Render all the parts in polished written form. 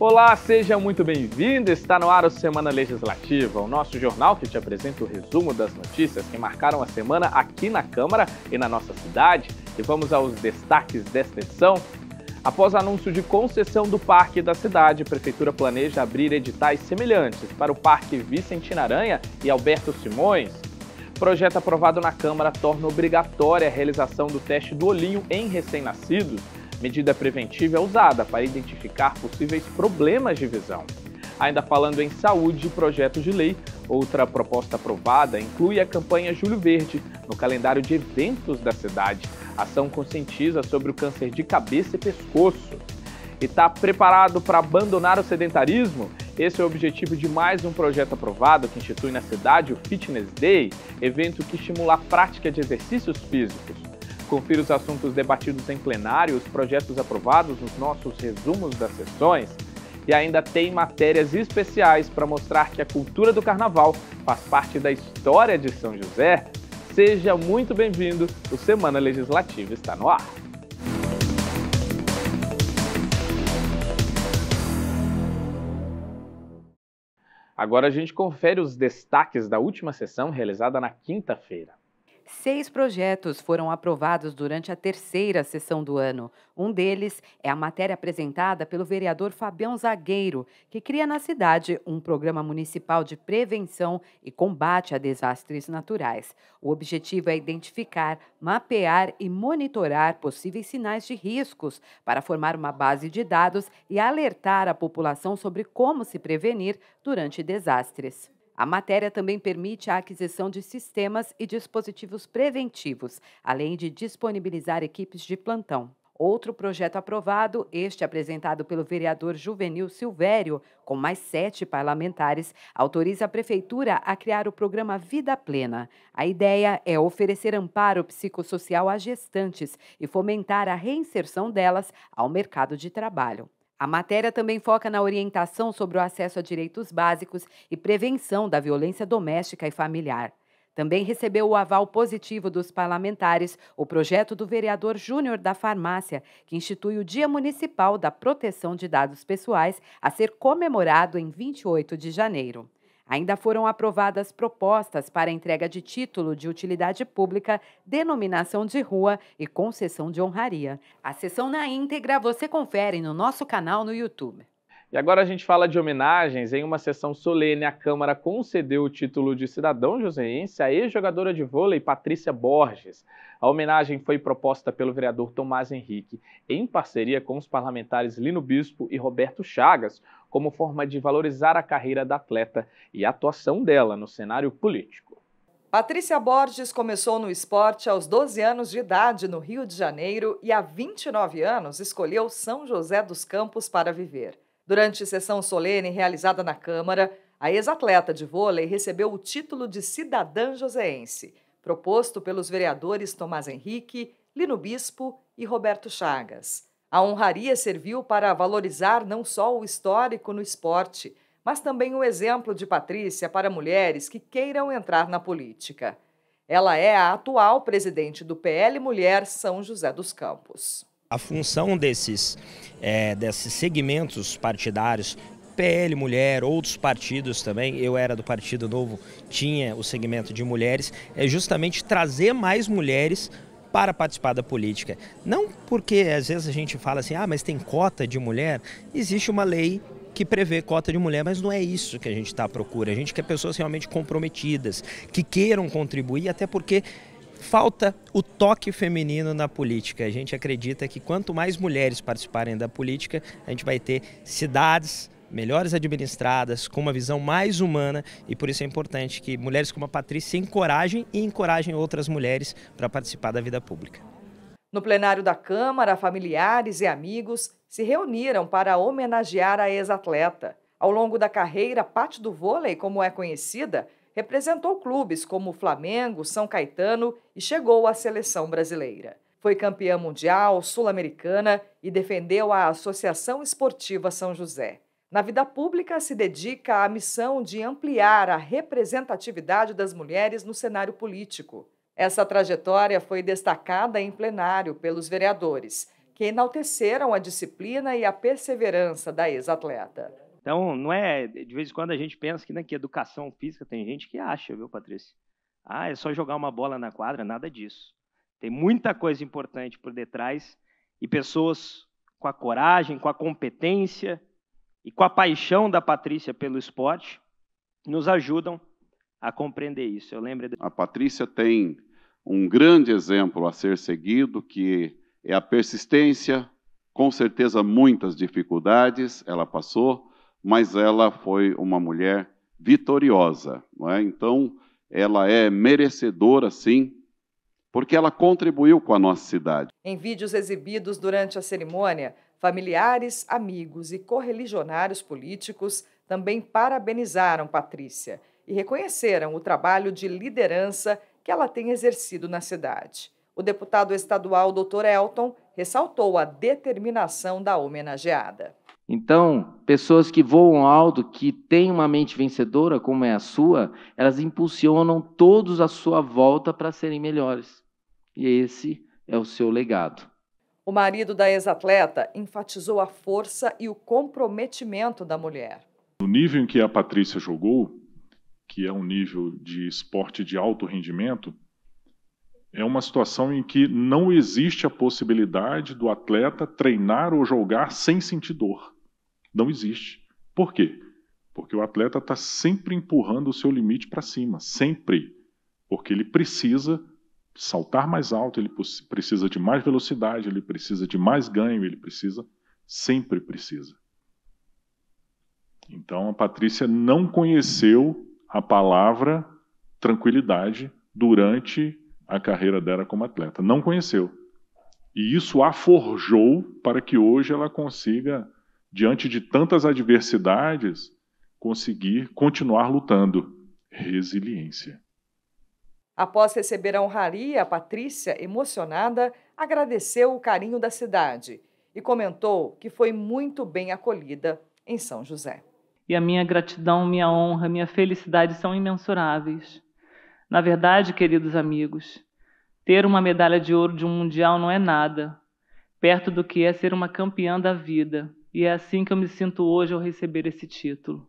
Olá, seja muito bem-vindo. Está no ar o Semana Legislativa, o nosso jornal que te apresenta o resumo das notícias que marcaram a semana aqui na Câmara e na nossa cidade. E vamos aos destaques desta edição. Após anúncio de concessão do Parque da Cidade, a Prefeitura planeja abrir editais semelhantes para o Parque Vicentina Aranha e Alberto Simões. Projeto aprovado na Câmara torna obrigatória a realização do teste do olhinho em recém-nascidos. Medida preventiva é usada para identificar possíveis problemas de visão. Ainda falando em saúde, projeto de lei, outra proposta aprovada inclui a campanha Julho Verde no calendário de eventos da cidade. A ação conscientiza sobre o câncer de cabeça e pescoço. E está preparado para abandonar o sedentarismo? Esse é o objetivo de mais um projeto aprovado que institui na cidade o Fitness Day, evento que estimula a prática de exercícios físicos. Confira os assuntos debatidos em plenário, os projetos aprovados nos nossos resumos das sessões. E ainda tem matérias especiais para mostrar que a cultura do carnaval faz parte da história de São José. Seja muito bem-vindo, o Semana Legislativa está no ar. Agora a gente confere os destaques da última sessão realizada na quinta-feira. 6 projetos foram aprovados durante a terceira sessão do ano. Um deles é a matéria apresentada pelo vereador Fabião Zagueiro, que cria na cidade um programa municipal de prevenção e combate a desastres naturais. O objetivo é identificar, mapear e monitorar possíveis sinais de riscos para formar uma base de dados e alertar a população sobre como se prevenir durante desastres. A matéria também permite a aquisição de sistemas e dispositivos preventivos, além de disponibilizar equipes de plantão. Outro projeto aprovado, este apresentado pelo vereador Juvenil Silvério, com mais 7 parlamentares, autoriza a Prefeitura a criar o programa Vida Plena. A ideia é oferecer amparo psicossocial a gestantes e fomentar a reinserção delas ao mercado de trabalho. A matéria também foca na orientação sobre o acesso a direitos básicos e prevenção da violência doméstica e familiar. Também recebeu o aval positivo dos parlamentares o projeto do vereador Júnior da Farmácia, que institui o Dia Municipal da Proteção de Dados Pessoais, a ser comemorado em 28 de janeiro. Ainda foram aprovadas propostas para a entrega de título de utilidade pública, denominação de rua e concessão de honraria. A sessão na íntegra você confere no nosso canal no YouTube. E agora a gente fala de homenagens. Em uma sessão solene, a Câmara concedeu o título de cidadão joseense à ex-jogadora de vôlei Patrícia Borges. A homenagem foi proposta pelo vereador Tomás Henrique, em parceria com os parlamentares Lino Bispo e Roberto Chagas, como forma de valorizar a carreira da atleta e a atuação dela no cenário político. Patrícia Borges começou no esporte aos 12 anos de idade no Rio de Janeiro e há 29 anos escolheu São José dos Campos para viver. Durante sessão solene realizada na Câmara, a ex-atleta de vôlei recebeu o título de cidadã joseense, proposto pelos vereadores Tomás Henrique, Lino Bispo e Roberto Chagas. A honraria serviu para valorizar não só o histórico no esporte, mas também o exemplo de Patrícia para mulheres que queiram entrar na política. Ela é a atual presidente do PL Mulher São José dos Campos. A função desses segmentos partidários, PL Mulher, outros partidos também, eu era do Partido Novo, tinha o segmento de mulheres, é justamente trazer mais mulheres para participar da política. Não porque às vezes a gente fala assim, mas tem cota de mulher, existe uma lei que prevê cota de mulher, mas não é isso que a gente está à procura. A gente quer pessoas realmente comprometidas, que queiram contribuir, até porque falta o toque feminino na política. A gente acredita que quanto mais mulheres participarem da política, a gente vai ter cidades melhores administradas, com uma visão mais humana, e por isso é importante que mulheres como a Patrícia encorajem e encorajem outras mulheres para participar da vida pública. No plenário da Câmara, familiares e amigos se reuniram para homenagear a ex-atleta. Ao longo da carreira, Pati do Vôlei, como é conhecida, representou clubes como Flamengo, São Caetano e chegou à seleção brasileira. Foi campeã mundial, sul-americana e defendeu a Associação Esportiva São José. Na vida pública, se dedica à missão de ampliar a representatividade das mulheres no cenário político. Essa trajetória foi destacada em plenário pelos vereadores, que enalteceram a disciplina e a perseverança da ex-atleta. Então, não é, de vez em quando a gente pensa que educação física, tem gente que acha, viu, Patrícia? É só jogar uma bola na quadra, nada disso. Tem muita coisa importante por detrás e pessoas com a coragem, com a competência e com a paixão da Patrícia pelo esporte nos ajudam a compreender isso. Eu lembro... A Patrícia tem um grande exemplo a ser seguido, que é a persistência, com certeza muitas dificuldades ela passou, mas ela foi uma mulher vitoriosa, não é? Então, ela é merecedora, sim, porque ela contribuiu com a nossa cidade. Em vídeos exibidos durante a cerimônia, familiares, amigos e correligionários políticos também parabenizaram Patrícia e reconheceram o trabalho de liderança que ela tem exercido na cidade. O deputado estadual Dr. Elton ressaltou a determinação da homenageada. Então, pessoas que voam alto, que têm uma mente vencedora, como é a sua, elas impulsionam todos à sua volta para serem melhores. E esse é o seu legado. O marido da ex-atleta enfatizou a força e o comprometimento da mulher. No nível em que a Patrícia jogou, que é um nível de esporte de alto rendimento, é uma situação em que não existe a possibilidade do atleta treinar ou jogar sem sentir dor. Não existe. Por quê? Porque o atleta está sempre empurrando o seu limite para cima, sempre. Porque ele precisa saltar mais alto, ele precisa de mais velocidade, ele precisa de mais ganho, sempre precisa. Então a Patrícia não conheceu a palavra tranquilidade durante a carreira dela como atleta. Não conheceu. E isso a forjou para que hoje ela consiga, diante de tantas adversidades, conseguir continuar lutando. Resiliência. Após receber a honraria, a Patrícia, emocionada, agradeceu o carinho da cidade e comentou que foi muito bem acolhida em São José. E a minha gratidão, minha honra, minha felicidade são imensuráveis. Na verdade, queridos amigos, ter uma medalha de ouro de um mundial não é nada, perto do que é ser uma campeã da vida. E é assim que eu me sinto hoje ao receber esse título.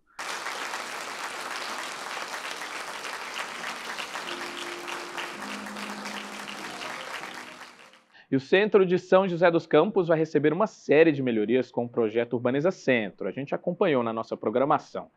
E o Centro de São José dos Campos vai receber uma série de melhorias com o projeto Urbaniza Centro. A gente acompanhou na nossa programação.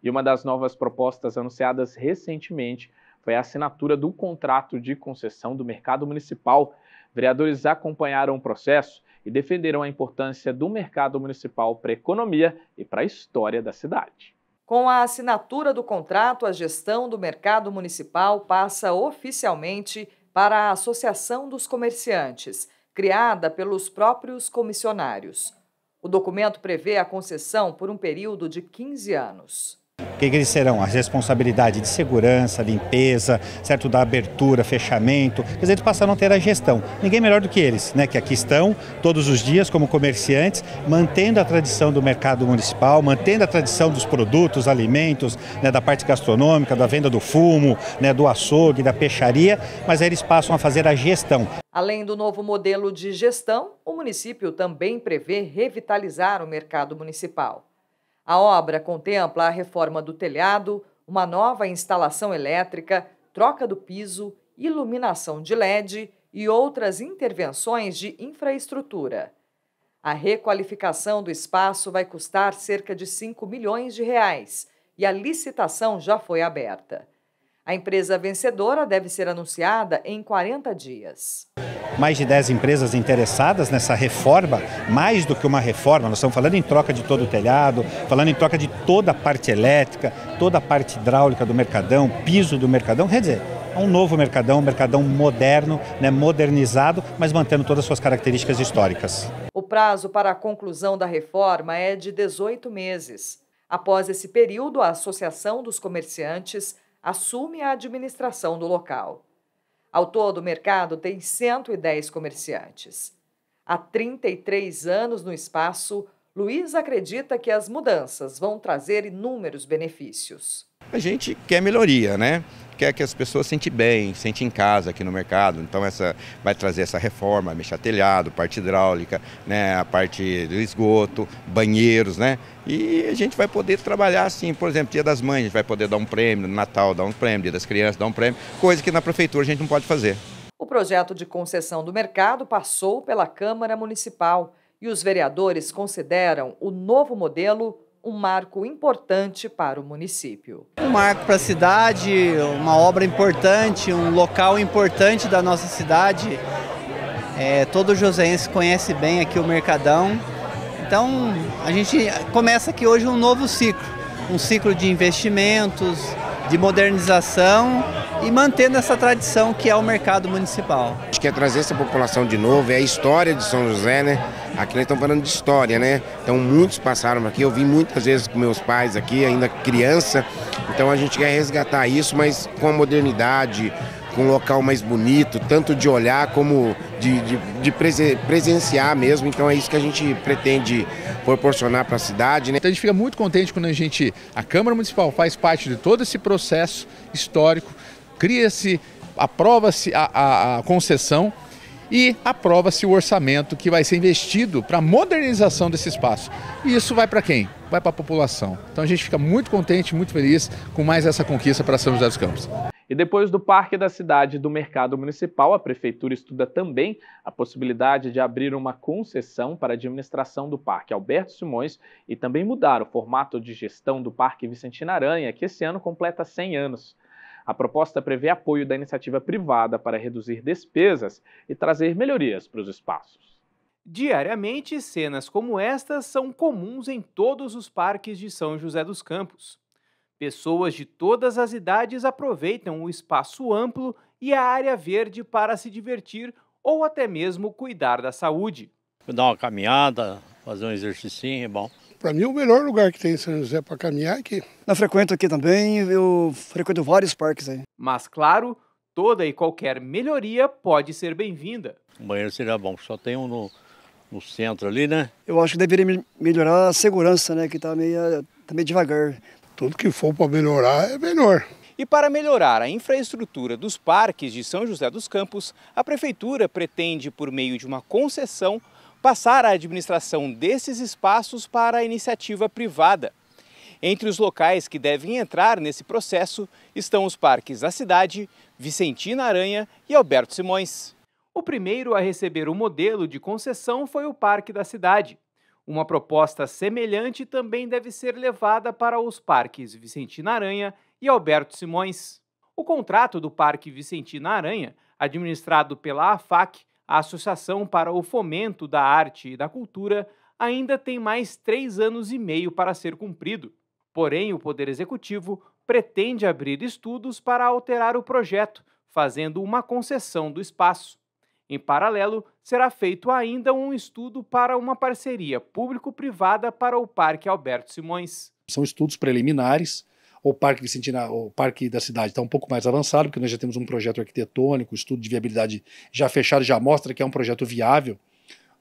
E uma das novas propostas anunciadas recentemente foi a assinatura do contrato de concessão do mercado municipal. Vereadores acompanharam o processo e defenderam a importância do mercado municipal para a economia e para a história da cidade. Com a assinatura do contrato, a gestão do mercado municipal passa oficialmente para a Associação dos Comerciantes, criada pelos próprios comissionários. O documento prevê a concessão por um período de 15 anos. O que eles serão? A responsabilidade de segurança, limpeza, certo, da abertura, fechamento. Quer dizer, eles passaram a ter a gestão. Ninguém melhor do que eles, né? Que aqui estão todos os dias como comerciantes, mantendo a tradição do mercado municipal, mantendo a tradição dos produtos, alimentos, né, da parte gastronômica, da venda do fumo, né, do açougue, da peixaria, mas aí eles passam a fazer a gestão. Além do novo modelo de gestão, o município também prevê revitalizar o mercado municipal. A obra contempla a reforma do telhado, uma nova instalação elétrica, troca do piso, iluminação de LED e outras intervenções de infraestrutura. A requalificação do espaço vai custar cerca de 5 milhões de reais e a licitação já foi aberta. A empresa vencedora deve ser anunciada em 40 dias. Mais de 10 empresas interessadas nessa reforma, mais do que uma reforma, nós estamos falando em troca de todo o telhado, falando em troca de toda a parte elétrica, toda a parte hidráulica do Mercadão, piso do Mercadão, quer dizer, é um novo Mercadão, um Mercadão moderno, né, modernizado, mas mantendo todas as suas características históricas. O prazo para a conclusão da reforma é de 18 meses. Após esse período, a Associação dos Comerciantes assume a administração do local. Ao todo, o mercado tem 110 comerciantes. Há 33 anos no espaço, Luiz acredita que as mudanças vão trazer inúmeros benefícios. A gente quer melhoria, né? Quer que as pessoas se sentem bem, se sentem em casa aqui no mercado. Então vai trazer essa reforma, mexer telhado, parte hidráulica, né, a parte do esgoto, banheiros, né? E a gente vai poder trabalhar assim, por exemplo, Dia das Mães, a gente vai poder dar um prêmio, no Natal dar um prêmio, Dia das Crianças dar um prêmio, coisa que na prefeitura a gente não pode fazer. O projeto de concessão do mercado passou pela Câmara Municipal e os vereadores consideram o novo modelo um marco importante para o município. Um marco para a cidade, uma obra importante, um local importante da nossa cidade. Todo joseense conhece bem aqui o Mercadão. Então, a gente começa aqui hoje um novo ciclo. Um ciclo de investimentos, de modernização e mantendo essa tradição que é o mercado municipal. A gente quer trazer essa população de novo, é a história de São José, né? Aqui nós estamos falando de história, né? Então muitos passaram aqui, eu vim muitas vezes com meus pais aqui, ainda criança. Então a gente quer resgatar isso, mas com a modernidade, com um local mais bonito, tanto de olhar como de presenciar mesmo. Então é isso que a gente pretende proporcionar para a cidade, né? Então a gente fica muito contente quando a Câmara Municipal faz parte de todo esse processo histórico, aprova-se a concessão e aprova-se o orçamento que vai ser investido para a modernização desse espaço. E isso vai para quem? Vai para a população. Então a gente fica muito contente, muito feliz com mais essa conquista para São José dos Campos. E depois do Parque da Cidade e do Mercado Municipal, a Prefeitura estuda também a possibilidade de abrir uma concessão para a administração do Parque Alberto Simões e também mudar o formato de gestão do Parque Vicentina Aranha, que esse ano completa 100 anos. A proposta prevê apoio da iniciativa privada para reduzir despesas e trazer melhorias para os espaços. Diariamente, cenas como estas são comuns em todos os parques de São José dos Campos. Pessoas de todas as idades aproveitam o espaço amplo e a área verde para se divertir ou até mesmo cuidar da saúde. Dar uma caminhada, fazer um exercício é bom. Para mim, o melhor lugar que tem em São José para caminhar é aqui. Eu frequento aqui também, eu frequento vários parques aí. Mas, claro, toda e qualquer melhoria pode ser bem-vinda. O banheiro seria bom, só tem um no centro ali, né? Eu acho que deveria melhorar a segurança, né, que tá meio devagar. Tudo que for para melhorar é melhor. E para melhorar a infraestrutura dos parques de São José dos Campos, a Prefeitura pretende, por meio de uma concessão, passar a administração desses espaços para a iniciativa privada. Entre os locais que devem entrar nesse processo estão os parques da cidade, Vicentina Aranha e Alberto Simões. O primeiro a receber o modelo de concessão foi o Parque da Cidade. Uma proposta semelhante também deve ser levada para os parques Vicentina Aranha e Alberto Simões. O contrato do Parque Vicentina Aranha, administrado pela AFAC, a Associação para o Fomento da Arte e da Cultura, ainda tem mais 3 anos e meio para ser cumprido. Porém, o Poder Executivo pretende abrir estudos para alterar o projeto, fazendo uma concessão do espaço. Em paralelo, será feito ainda um estudo para uma parceria público-privada para o Parque Alberto Simões. São estudos preliminares. O Parque da Cidade está um pouco mais avançado, porque nós já temos um projeto arquitetônico, o estudo de viabilidade já fechado, já mostra que é um projeto viável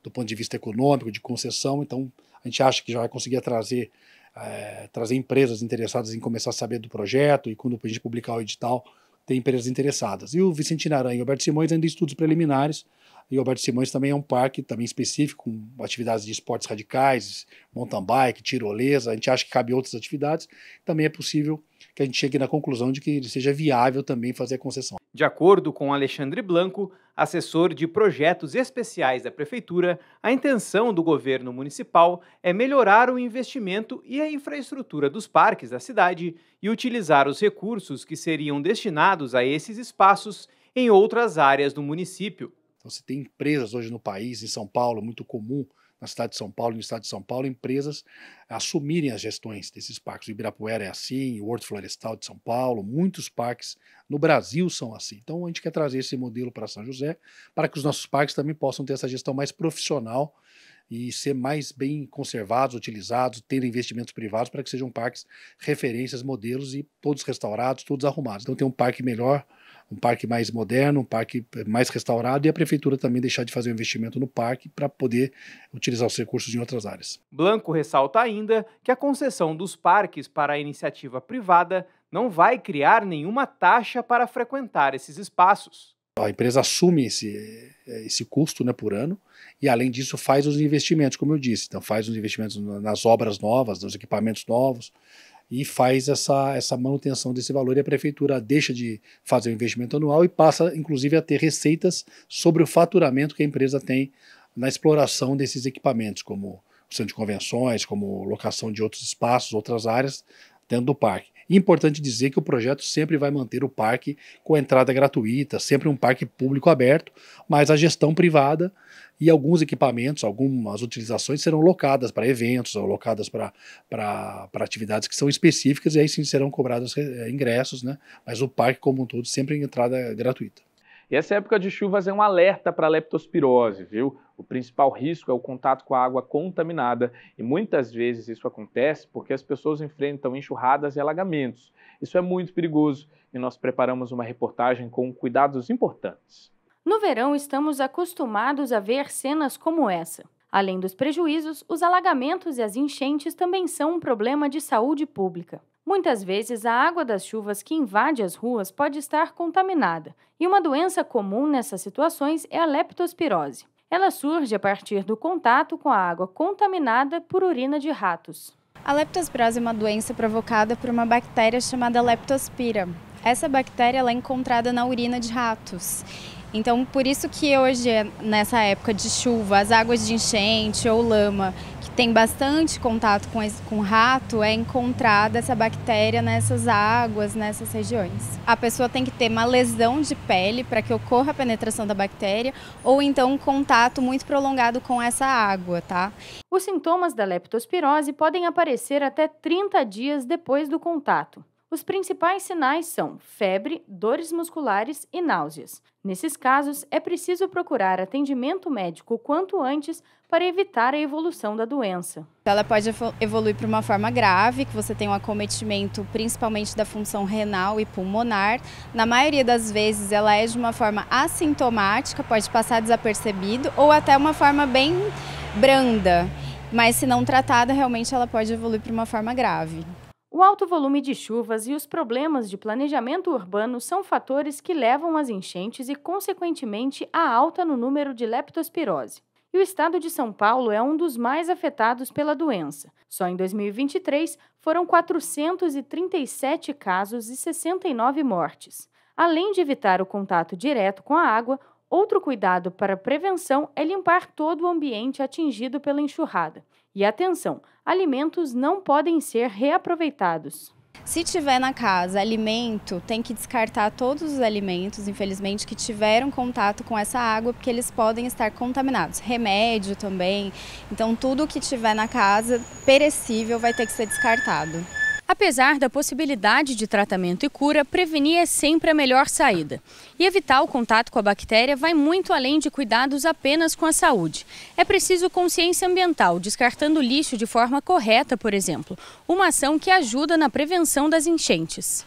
do ponto de vista econômico, de concessão. Então, a gente acha que já vai conseguir trazer empresas interessadas em começar a saber do projeto, e quando a gente publicar o edital, tem empresas interessadas. E o Vicentina Aranha e o Alberto Simões ainda estudos preliminares, e o Alberto Simões também é um parque também específico, com atividades de esportes radicais, mountain bike, tirolesa. A gente acha que cabe outras atividades. Também é possível que a gente chegue na conclusão de que ele seja viável também fazer a concessão. De acordo com Alexandre Blanco, assessor de projetos especiais da Prefeitura, a intenção do governo municipal é melhorar o investimento e a infraestrutura dos parques da cidade e utilizar os recursos que seriam destinados a esses espaços em outras áreas do município. Então, você tem empresas hoje no país, em São Paulo, muito comum, na cidade de São Paulo, no estado de São Paulo, empresas assumirem as gestões desses parques. O Ibirapuera é assim, o Horto Florestal de São Paulo, muitos parques no Brasil são assim. Então, a gente quer trazer esse modelo para São José, para que os nossos parques também possam ter essa gestão mais profissional e ser mais bem conservados, utilizados, ter investimentos privados para que sejam parques referências, modelos e todos restaurados, todos arrumados. Então, tem um parque melhor, um parque mais moderno, um parque mais restaurado, e a Prefeitura também deixar de fazer o investimento no parque para poder utilizar os recursos em outras áreas. Blanco ressalta ainda que a concessão dos parques para a iniciativa privada não vai criar nenhuma taxa para frequentar esses espaços. A empresa assume esse custo, né, por ano, e além disso faz os investimentos, como eu disse. Então faz os investimentos nas obras novas, nos equipamentos novos, e faz essa manutenção desse valor, e a prefeitura deixa de fazer o investimento anual e passa, inclusive, a ter receitas sobre o faturamento que a empresa tem na exploração desses equipamentos, como o centro de convenções, como locação de outros espaços, outras áreas dentro do parque. E importante dizer que o projeto sempre vai manter o parque com entrada gratuita, sempre um parque público aberto, mas a gestão privada e alguns equipamentos, algumas utilizações serão locadas para eventos ou locadas para atividades que são específicas, e aí sim serão cobrados ingressos, né? Mas o parque como um todo sempre em entrada gratuita. E essa época de chuvas é um alerta para a leptospirose, viu? O principal risco é o contato com a água contaminada e muitas vezes isso acontece porque as pessoas enfrentam enxurradas e alagamentos. Isso é muito perigoso e nós preparamos uma reportagem com cuidados importantes. No verão, estamos acostumados a ver cenas como essa. Além dos prejuízos, os alagamentos e as enchentes também são um problema de saúde pública. Muitas vezes, a água das chuvas que invade as ruas pode estar contaminada, e uma doença comum nessas situações é a leptospirose. Ela surge a partir do contato com a água contaminada por urina de ratos. A leptospirose é uma doença provocada por uma bactéria chamada Leptospira. Essa bactéria ela é encontrada na urina de ratos. Então, por isso que hoje, nessa época de chuva, as águas de enchente ou lama, que tem bastante contato com rato, é encontrada essa bactéria nessas águas, nessas regiões. A pessoa tem que ter uma lesão de pele para que ocorra a penetração da bactéria, ou então um contato muito prolongado com essa água, tá? Os sintomas da leptospirose podem aparecer até 30 dias depois do contato. Os principais sinais são febre, dores musculares e náuseas. Nesses casos, é preciso procurar atendimento médico o quanto antes para evitar a evolução da doença. Ela pode evoluir para uma forma grave, que você tem um acometimento principalmente da função renal e pulmonar. Na maioria das vezes, ela é de uma forma assintomática, pode passar desapercebido, ou até uma forma bem branda. Mas se não tratada, realmente ela pode evoluir para uma forma grave. O alto volume de chuvas e os problemas de planejamento urbano são fatores que levam às enchentes e, consequentemente, à alta no número de leptospirose. E o estado de São Paulo é um dos mais afetados pela doença. Só em 2023 foram 437 casos e 69 mortes. Além de evitar o contato direto com a água, outro cuidado para a prevenção é limpar todo o ambiente atingido pela enxurrada. E atenção, alimentos não podem ser reaproveitados. Se tiver na casa alimento, tem que descartar todos os alimentos, infelizmente, que tiveram contato com essa água, porque eles podem estar contaminados. Remédio também. Então, tudo que tiver na casa perecível vai ter que ser descartado. Apesar da possibilidade de tratamento e cura, prevenir é sempre a melhor saída. E evitar o contato com a bactéria vai muito além de cuidados apenas com a saúde. É preciso consciência ambiental, descartando lixo de forma correta, por exemplo. Uma ação que ajuda na prevenção das enchentes.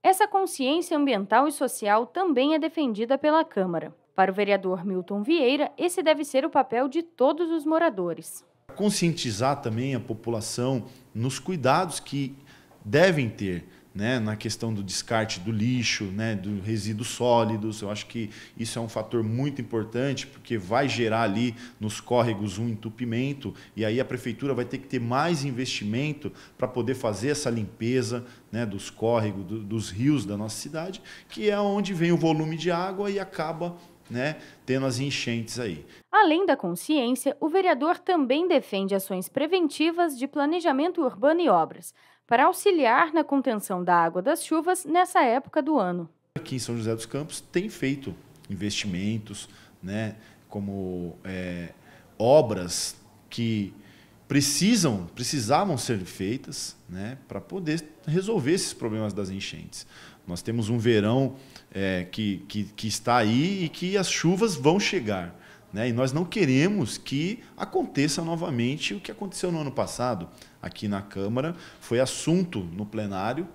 Essa consciência ambiental e social também é defendida pela Câmara. Para o vereador Milton Vieira, esse deve ser o papel de todos os moradores. Conscientizar também a população nos cuidados que devem ter, né, na questão do descarte do lixo, né, dos resíduos sólidos. Eu acho que isso é um fator muito importante, porque vai gerar ali nos córregos um entupimento, e aí a prefeitura vai ter que ter mais investimento para poder fazer essa limpeza, né, dos córregos, dos rios da nossa cidade, que é onde vem o volume de água e acaba, né, tendo as enchentes aí. Além da consciência, o vereador também defende ações preventivas de planejamento urbano e obras, para auxiliar na contenção da água das chuvas nessa época do ano. Aqui em São José dos Campos tem feito investimentos, né, como obras que precisavam ser feitas, né, para poder resolver esses problemas das enchentes. Nós temos um verão que está aí e que as chuvas vão chegar, né, e nós não queremos que aconteça novamente o que aconteceu no ano passado. Aqui na Câmara foi assunto no plenário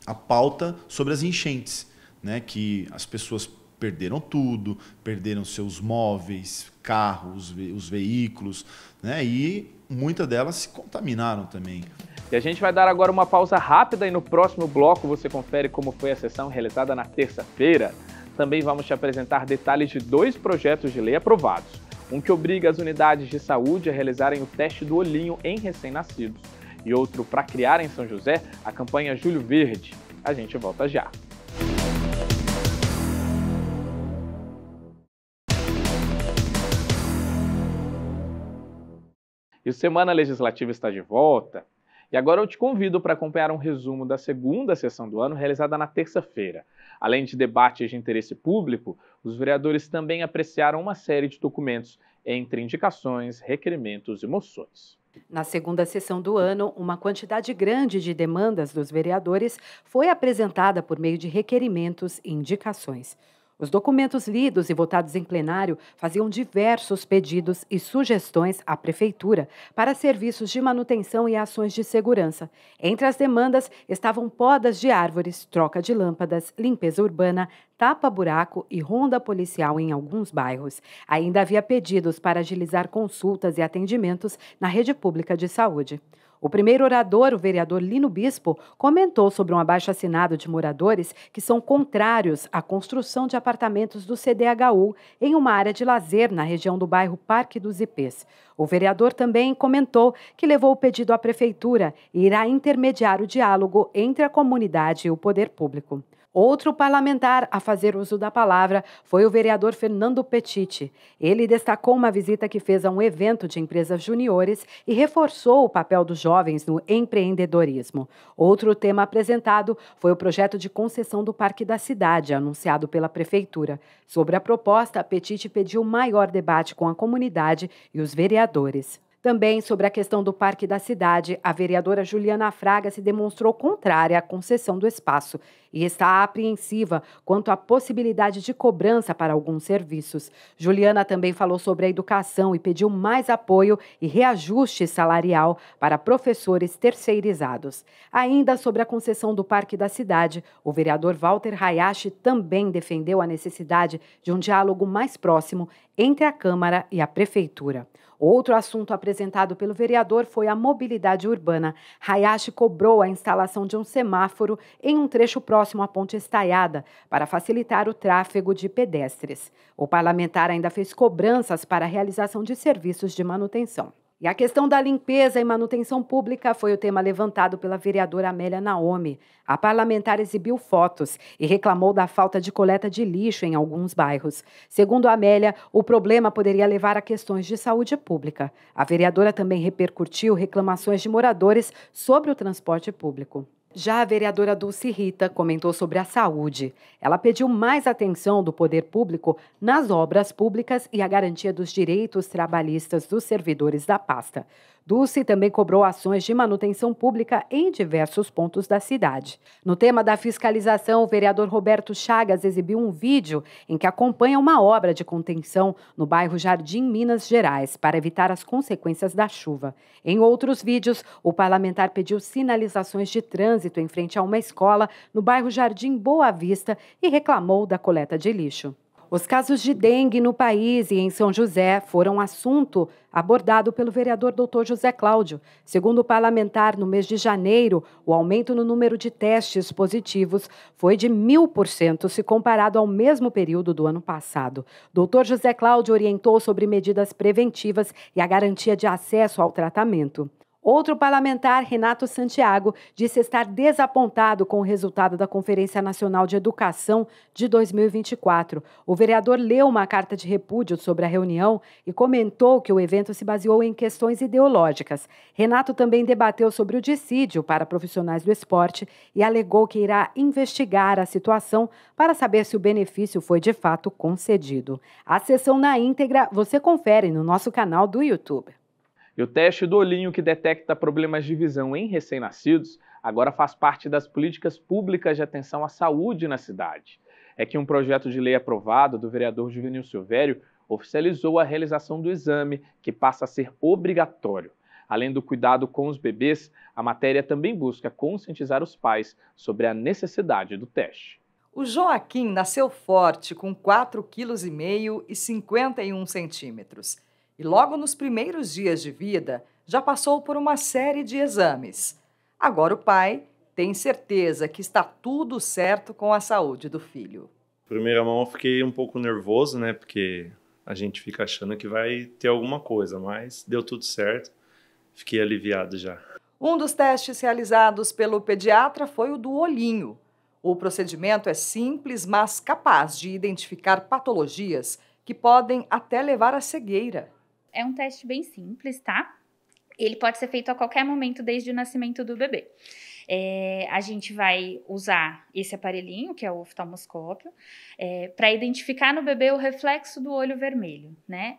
a pauta sobre as enchentes, né, que as pessoas perderam tudo, perderam seus móveis, carros, os veículos, né? E muitas delas se contaminaram também. E a gente vai dar agora uma pausa rápida e no próximo bloco você confere como foi a sessão realizada na terça-feira. Também vamos te apresentar detalhes de 2 projetos de lei aprovados. Um que obriga as unidades de saúde a realizarem o teste do olhinho em recém-nascidos. E outro para criar em São José a campanha Julho Verde. A gente volta já. E o Semana Legislativa está de volta. E agora eu te convido para acompanhar um resumo da segunda sessão do ano realizada na terça-feira. Além de debates de interesse público, os vereadores também apreciaram uma série de documentos entre indicações, requerimentos e moções. Na segunda sessão do ano, uma quantidade grande de demandas dos vereadores foi apresentada por meio de requerimentos e indicações. Os documentos lidos e votados em plenário faziam diversos pedidos e sugestões à Prefeitura para serviços de manutenção e ações de segurança. Entre as demandas estavam podas de árvores, troca de lâmpadas, limpeza urbana, tapa-buraco e ronda policial em alguns bairros. Ainda havia pedidos para agilizar consultas e atendimentos na rede pública de saúde. O primeiro orador, o vereador Lino Bispo, comentou sobre um abaixo-assinado de moradores que são contrários à construção de apartamentos do CDHU em uma área de lazer na região do bairro Parque dos Ipês. O vereador também comentou que levou o pedido à Prefeitura e irá intermediar o diálogo entre a comunidade e o poder público. Outro parlamentar a fazer uso da palavra foi o vereador Fernando Petit. Ele destacou uma visita que fez a um evento de empresas juniores e reforçou o papel dos jovens no empreendedorismo. Outro tema apresentado foi o projeto de concessão do Parque da Cidade, anunciado pela Prefeitura. Sobre a proposta, Petit pediu maior debate com a comunidade e os vereadores. Também sobre a questão do Parque da Cidade, a vereadora Juliana Fraga se demonstrou contrária à concessão do espaço e está apreensiva quanto à possibilidade de cobrança para alguns serviços. Juliana também falou sobre a educação e pediu mais apoio e reajuste salarial para professores terceirizados. Ainda sobre a concessão do Parque da Cidade, o vereador Walter Hayashi também defendeu a necessidade de um diálogo mais próximo entre a Câmara e a Prefeitura. Outro assunto apresentado pelo vereador foi a mobilidade urbana. Hayashi cobrou a instalação de um semáforo em um trecho próximo à Ponte Estaiada para facilitar o tráfego de pedestres. O parlamentar ainda fez cobranças para a realização de serviços de manutenção. E a questão da limpeza e manutenção pública foi o tema levantado pela vereadora Amélia Naomi. A parlamentar exibiu fotos e reclamou da falta de coleta de lixo em alguns bairros. Segundo a Amélia, o problema poderia levar a questões de saúde pública. A vereadora também repercutiu reclamações de moradores sobre o transporte público. Já a vereadora Dulce Rita comentou sobre a saúde. Ela pediu mais atenção do poder público nas obras públicas e a garantia dos direitos trabalhistas dos servidores da pasta. Dulce também cobrou ações de manutenção pública em diversos pontos da cidade. No tema da fiscalização, o vereador Roberto Chagas exibiu um vídeo em que acompanha uma obra de contenção no bairro Jardim, Minas Gerais, para evitar as consequências da chuva. Em outros vídeos, o parlamentar pediu sinalizações de trânsito em frente a uma escola no bairro Jardim Boa Vista e reclamou da coleta de lixo. Os casos de dengue no país e em São José foram assunto abordado pelo vereador Dr. José Cláudio. Segundo o parlamentar, no mês de janeiro, o aumento no número de testes positivos foi de 1000% se comparado ao mesmo período do ano passado. Dr. José Cláudio orientou sobre medidas preventivas e a garantia de acesso ao tratamento. Outro parlamentar, Renato Santiago, disse estar desapontado com o resultado da Conferência Nacional de Educação de 2024. O vereador leu uma carta de repúdio sobre a reunião e comentou que o evento se baseou em questões ideológicas. Renato também debateu sobre o dissídio para profissionais do esporte e alegou que irá investigar a situação para saber se o benefício foi de fato concedido. A sessão na íntegra você confere no nosso canal do YouTube. E o teste do olhinho que detecta problemas de visão em recém-nascidos agora faz parte das políticas públicas de atenção à saúde na cidade. É que um projeto de lei aprovado do vereador Juvenil Silvério oficializou a realização do exame, que passa a ser obrigatório. Além do cuidado com os bebês, a matéria também busca conscientizar os pais sobre a necessidade do teste. O Joaquim nasceu forte, com 4,5 kg e 51 centímetros. E logo nos primeiros dias de vida, já passou por uma série de exames. Agora o pai tem certeza que está tudo certo com a saúde do filho. Primeira mão eu fiquei um pouco nervoso, né? Porque a gente fica achando que vai ter alguma coisa, mas deu tudo certo. Fiquei aliviado já. Um dos testes realizados pelo pediatra foi o do olhinho. O procedimento é simples, mas capaz de identificar patologias que podem até levar à cegueira. É um teste bem simples, tá? Ele pode ser feito a qualquer momento desde o nascimento do bebê. A gente vai usar esse aparelhinho, que é o oftalmoscópio, para identificar no bebê o reflexo do olho vermelho, né?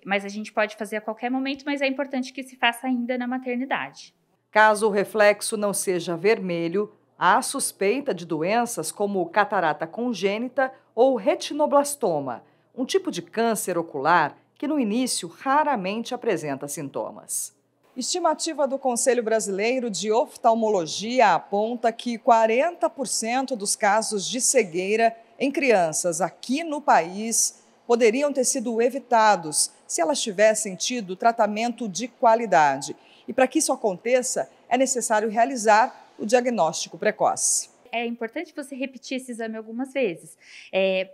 Mas a gente pode fazer a qualquer momento, mas é importante que se faça ainda na maternidade. Caso o reflexo não seja vermelho, há suspeita de doenças como catarata congênita ou retinoblastoma, um tipo de câncer ocular que no início raramente apresenta sintomas. Estimativa do Conselho Brasileiro de Oftalmologia aponta que 40% dos casos de cegueira em crianças aqui no país poderiam ter sido evitados se elas tivessem tido tratamento de qualidade. E para que isso aconteça, é necessário realizar o diagnóstico precoce. É importante você repetir esse exame algumas vezes,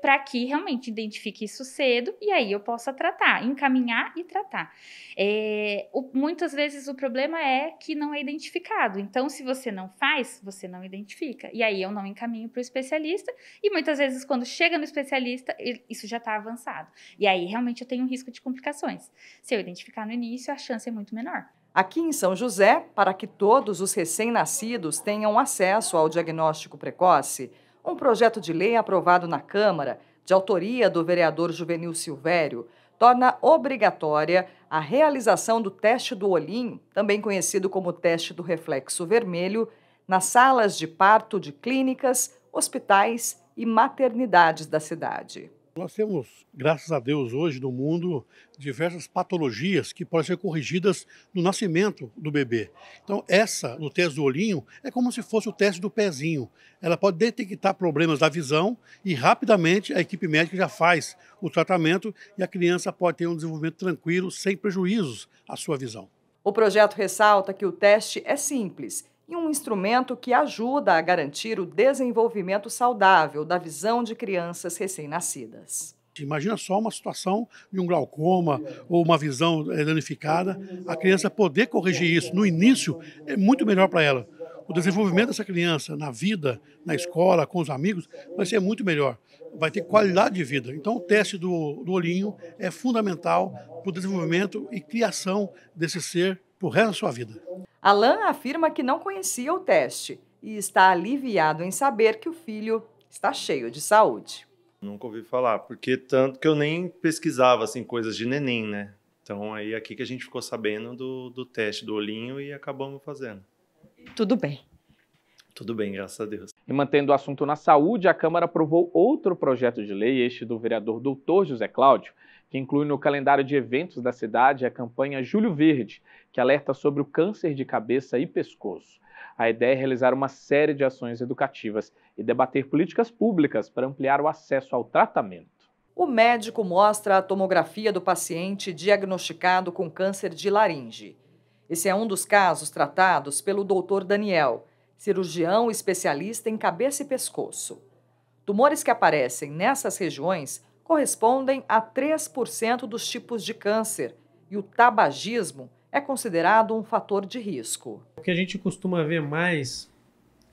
para que realmente identifique isso cedo e aí eu possa tratar, encaminhar e tratar. Muitas vezes o problema é que não é identificado, então se você não faz, você não identifica. E aí eu não encaminho para o especialista e muitas vezes quando chega no especialista, isso já está avançado. E aí realmente eu tenho um risco de complicações. Se eu identificar no início, a chance é muito menor. Aqui em São José, para que todos os recém-nascidos tenham acesso ao diagnóstico precoce, um projeto de lei aprovado na Câmara, de autoria do vereador Juvenil Silvério, torna obrigatória a realização do teste do olhinho, também conhecido como teste do reflexo vermelho, nas salas de parto de clínicas, hospitais e maternidades da cidade. Nós temos, graças a Deus, hoje no mundo, diversas patologias que podem ser corrigidas no nascimento do bebê. Então, no teste do olhinho, é como se fosse o teste do pezinho. Ela pode detectar problemas da visão e, rapidamente, a equipe médica já faz o tratamento e a criança pode ter um desenvolvimento tranquilo, sem prejuízos à sua visão. O projeto ressalta que o teste é simples e um instrumento que ajuda a garantir o desenvolvimento saudável da visão de crianças recém-nascidas. Imagina só uma situação de um glaucoma ou uma visão danificada, a criança poder corrigir isso no início é muito melhor para ela. O desenvolvimento dessa criança na vida, na escola, com os amigos, vai ser muito melhor. Vai ter qualidade de vida. Então o teste do olhinho é fundamental para o desenvolvimento e criação desse ser para o resto da sua vida. Alain afirma que não conhecia o teste e está aliviado em saber que o filho está cheio de saúde. Nunca ouvi falar, porque tanto que eu nem pesquisava assim, coisas de neném, né? Então aí aqui que a gente ficou sabendo do teste do olhinho e acabamos fazendo. Tudo bem. Tudo bem, graças a Deus. E mantendo o assunto na saúde, a Câmara aprovou outro projeto de lei, este do vereador Dr. José Cláudio, que inclui no calendário de eventos da cidade a campanha Julho Verde, que alerta sobre o câncer de cabeça e pescoço. A ideia é realizar uma série de ações educativas e debater políticas públicas para ampliar o acesso ao tratamento. O médico mostra a tomografia do paciente diagnosticado com câncer de laringe. Esse é um dos casos tratados pelo Dr. Daniel, cirurgião especialista em cabeça e pescoço. Tumores que aparecem nessas regiões correspondem a 3% dos tipos de câncer e o tabagismo é considerado um fator de risco. O que a gente costuma ver mais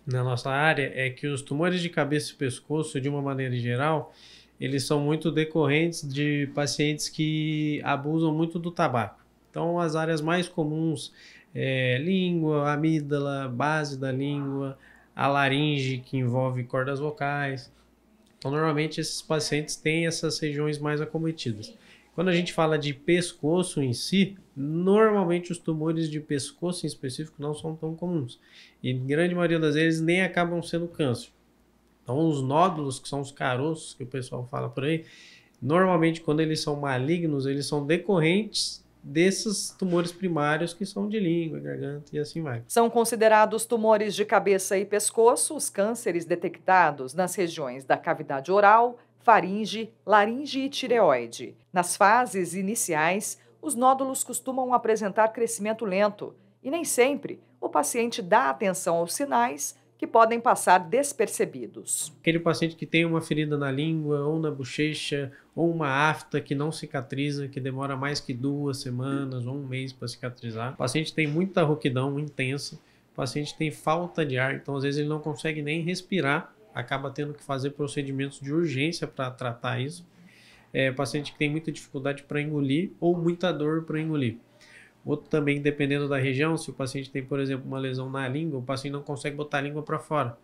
na nossa área é que os tumores de cabeça e pescoço, de uma maneira geral, eles são muito decorrentes de pacientes que abusam muito do tabaco. Então, as áreas mais comuns língua, amígdala, base da língua, a laringe, que envolve cordas vocais. Então, normalmente, esses pacientes têm essas regiões mais acometidas. Quando a gente fala de pescoço em si, normalmente os tumores de pescoço em específico não são tão comuns. E, grande maioria das vezes, nem acabam sendo câncer. Então, os nódulos, que são os caroços, que o pessoal fala por aí, normalmente, quando eles são malignos, eles são decorrentes desses tumores primários que são de língua, garganta e assim vai. São considerados tumores de cabeça e pescoço os cânceres detectados nas regiões da cavidade oral, faringe, laringe e tireoide. Nas fases iniciais, os nódulos costumam apresentar crescimento lento e nem sempre o paciente dá atenção aos sinais que podem passar despercebidos. Aquele paciente que tem uma ferida na língua ou na bochecha ou uma afta que não cicatriza, que demora mais que 2 semanas ou 1 mês para cicatrizar. O paciente tem muita rouquidão intensa, o paciente tem falta de ar, então às vezes ele não consegue nem respirar, acaba tendo que fazer procedimentos de urgência para tratar isso. Paciente que tem muita dificuldade para engolir ou muita dor para engolir. Outro também, dependendo da região, se o paciente tem, por exemplo, uma lesão na língua, o paciente não consegue botar a língua para fora.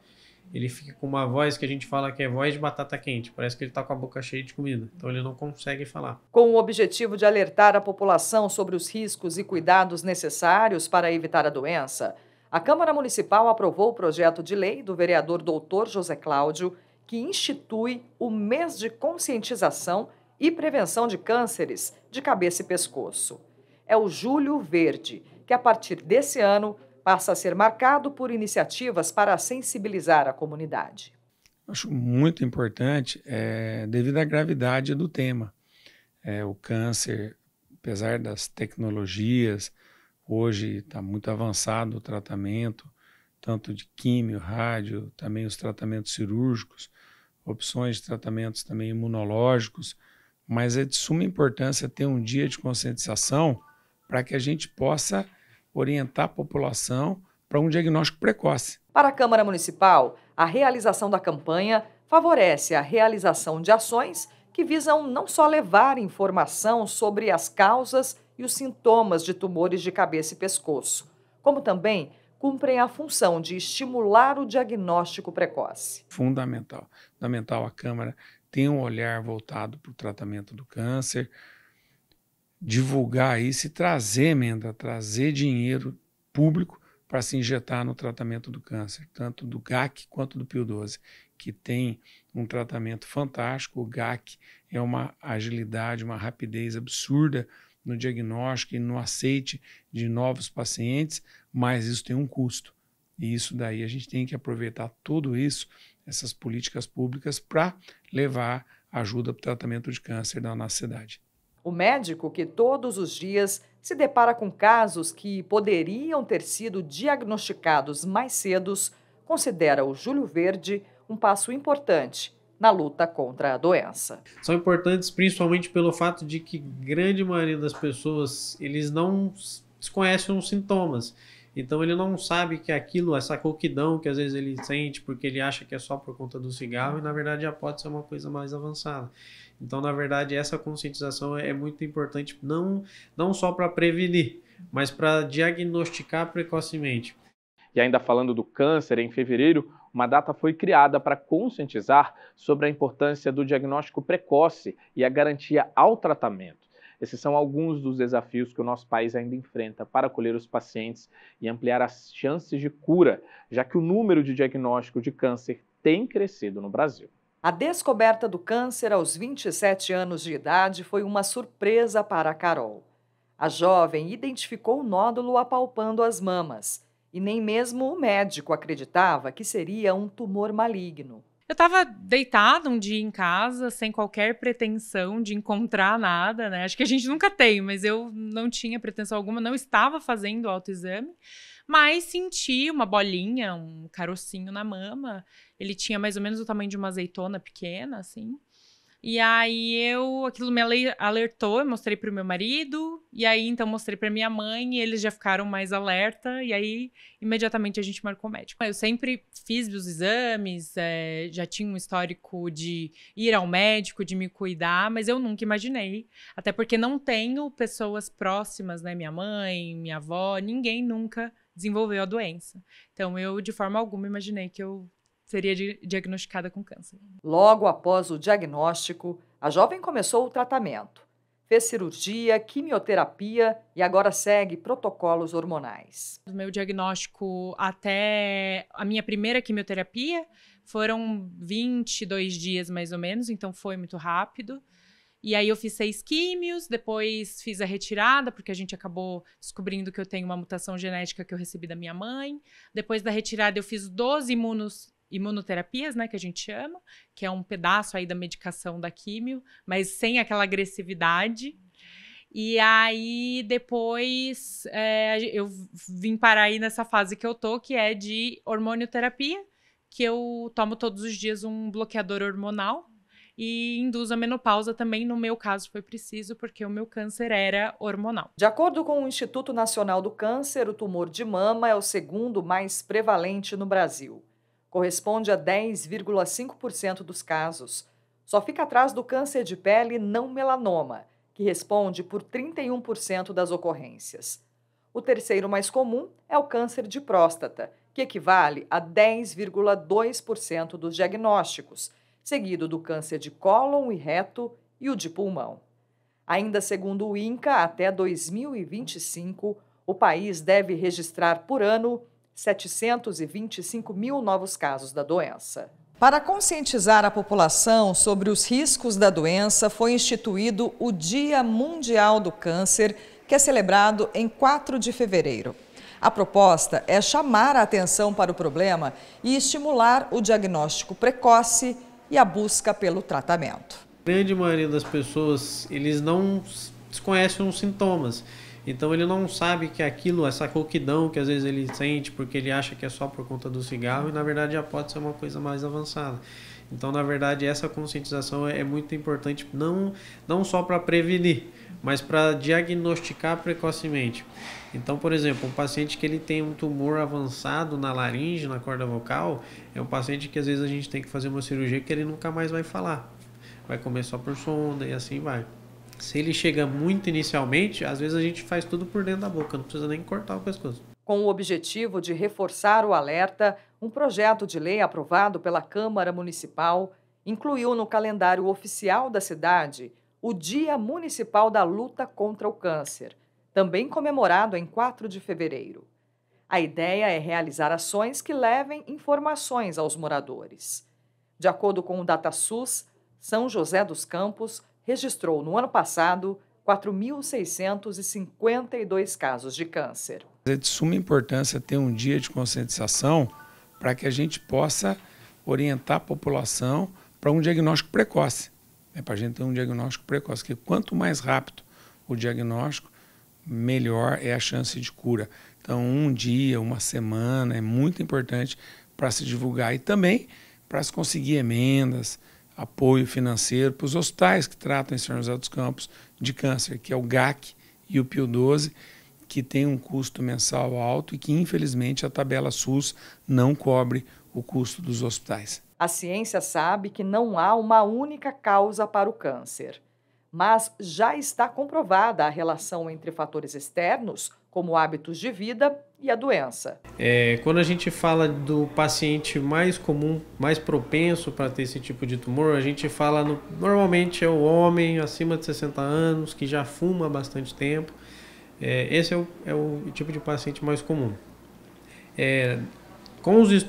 Ele fica com uma voz que a gente fala que é voz de batata quente, parece que ele está com a boca cheia de comida, então ele não consegue falar. Com o objetivo de alertar a população sobre os riscos e cuidados necessários para evitar a doença, a Câmara Municipal aprovou o projeto de lei do vereador Dr. José Cláudio, que institui o mês de conscientização e prevenção de cânceres de cabeça e pescoço. É o Julho Verde, que a partir desse ano passa a ser marcado por iniciativas para sensibilizar a comunidade. Acho muito importante, devido à gravidade do tema. O câncer, apesar das tecnologias, hoje está muito avançado o tratamento, tanto de químio, rádio, também os tratamentos cirúrgicos, opções de tratamentos também imunológicos, mas é de suma importância ter um dia de conscientização para que a gente possa orientar a população para um diagnóstico precoce. Para a Câmara Municipal, a realização da campanha favorece a realização de ações que visam não só levar informação sobre as causas e os sintomas de tumores de cabeça e pescoço, como também cumprem a função de estimular o diagnóstico precoce. Fundamental a Câmara ter um olhar voltado para o tratamento do câncer, divulgar isso e trazer dinheiro público para se injetar no tratamento do câncer, tanto do GAC quanto do PIL-12, que tem um tratamento fantástico. O GAC é uma agilidade, uma rapidez absurda no diagnóstico e no aceite de novos pacientes, mas isso tem um custo. E isso daí a gente tem que aproveitar tudo isso, essas políticas públicas, para levar ajuda para o tratamento de câncer na nossa cidade. O médico que todos os dias se depara com casos que poderiam ter sido diagnosticados mais cedos, considera o Julho Verde um passo importante na luta contra a doença. São importantes principalmente pelo fato de que grande maioria das pessoas, eles não desconhecem os sintomas. Então ele não sabe que aquilo, essa rouquidão que às vezes ele sente porque ele acha que é só por conta do cigarro e na verdade já pode ser uma coisa mais avançada. Então na verdade essa conscientização é muito importante não só para prevenir, mas para diagnosticar precocemente. E ainda falando do câncer, em fevereiro, uma data foi criada para conscientizar sobre a importância do diagnóstico precoce e a garantia ao tratamento. Esses são alguns dos desafios que o nosso país ainda enfrenta para acolher os pacientes e ampliar as chances de cura, já que o número de diagnóstico de câncer tem crescido no Brasil. A descoberta do câncer aos 27 anos de idade foi uma surpresa para a Carol. A jovem identificou o nódulo apalpando as mamas e nem mesmo o médico acreditava que seria um tumor maligno. Eu estava deitada um dia em casa, sem qualquer pretensão de encontrar nada, né? Acho que a gente nunca tem, mas eu não tinha pretensão alguma, não estava fazendo autoexame, mas senti uma bolinha, um carocinho na mama. Ele tinha mais ou menos o tamanho de uma azeitona pequena, assim. E aí aquilo me alertou, eu mostrei para o meu marido, e aí então mostrei para minha mãe, e eles já ficaram mais alerta, e aí imediatamente a gente marcou o médico. Eu sempre fiz os exames, já tinha um histórico de ir ao médico, de me cuidar, mas eu nunca imaginei, até porque não tenho pessoas próximas, né, minha mãe, minha avó, ninguém nunca desenvolveu a doença. Então eu de forma alguma imaginei que eu seria diagnosticada com câncer. Logo após o diagnóstico, a jovem começou o tratamento. Fez cirurgia, quimioterapia e agora segue protocolos hormonais. O meu diagnóstico até a minha primeira quimioterapia foram 22 dias mais ou menos, então foi muito rápido. E aí eu fiz 6 químios, depois fiz a retirada, porque a gente acabou descobrindo que eu tenho uma mutação genética que eu recebi da minha mãe. Depois da retirada eu fiz 12 imunoterapias, né, que a gente chama, que é um pedaço aí da medicação da químio, mas sem aquela agressividade. E aí, depois, eu vim parar aí nessa fase que eu tô, que é de hormonioterapia, que eu tomo todos os dias um bloqueador hormonal e induz a menopausa também. No meu caso, foi preciso, porque o meu câncer era hormonal. De acordo com o Instituto Nacional do Câncer, o tumor de mama é o segundo mais prevalente no Brasil. Corresponde a 10,5% dos casos. Só fica atrás do câncer de pele não melanoma, que responde por 31% das ocorrências. O terceiro mais comum é o câncer de próstata, que equivale a 10,2% dos diagnósticos, seguido do câncer de cólon e reto e o de pulmão. Ainda segundo o INCA, até 2025, o país deve registrar por ano 725 mil novos casos da doença. Para conscientizar a população sobre os riscos da doença, foi instituído o Dia Mundial do Câncer, que é celebrado em 4 de fevereiro. A proposta é chamar a atenção para o problema e estimular o diagnóstico precoce e a busca pelo tratamento. A grande maioria das pessoas, eles não desconhecem os sintomas. Então ele não sabe que aquilo, essa rouquidão que às vezes ele sente porque ele acha que é só por conta do cigarro e na verdade já pode ser uma coisa mais avançada. Então na verdade essa conscientização é muito importante, não só para prevenir, mas para diagnosticar precocemente. Então, por exemplo, um paciente que ele tem um tumor avançado na laringe, na corda vocal, é um paciente que às vezes a gente tem que fazer uma cirurgia que ele nunca mais vai falar. Vai comer só por sonda e assim vai. Se ele chega muito inicialmente, às vezes a gente faz tudo por dentro da boca, não precisa nem cortar o pescoço. Com o objetivo de reforçar o alerta, um projeto de lei aprovado pela Câmara Municipal incluiu no calendário oficial da cidade o Dia Municipal da Luta contra o Câncer, também comemorado em 4 de fevereiro. A ideia é realizar ações que levem informações aos moradores. De acordo com o DataSUS, São José dos Campos registrou no ano passado 4.652 casos de câncer. É de suma importância ter um dia de conscientização para que a gente possa orientar a população para um diagnóstico precoce. Para a gente ter um diagnóstico precoce, porque quanto mais rápido o diagnóstico, melhor é a chance de cura. Então, um dia, uma semana é muito importante para se divulgar e também para se conseguir emendas, apoio financeiro para os hospitais que tratam em São José dos Campos de câncer, que é o GAC e o PIO12, que tem um custo mensal alto e que, infelizmente, a tabela SUS não cobre o custo dos hospitais. A ciência sabe que não há uma única causa para o câncer, mas já está comprovada a relação entre fatores externos, como hábitos de vida, e a doença. Quando a gente fala do paciente mais comum, mais propenso para ter esse tipo de tumor, a gente fala, normalmente é o homem acima de 60 anos, que já fuma há bastante tempo. Esse é o tipo de paciente mais comum.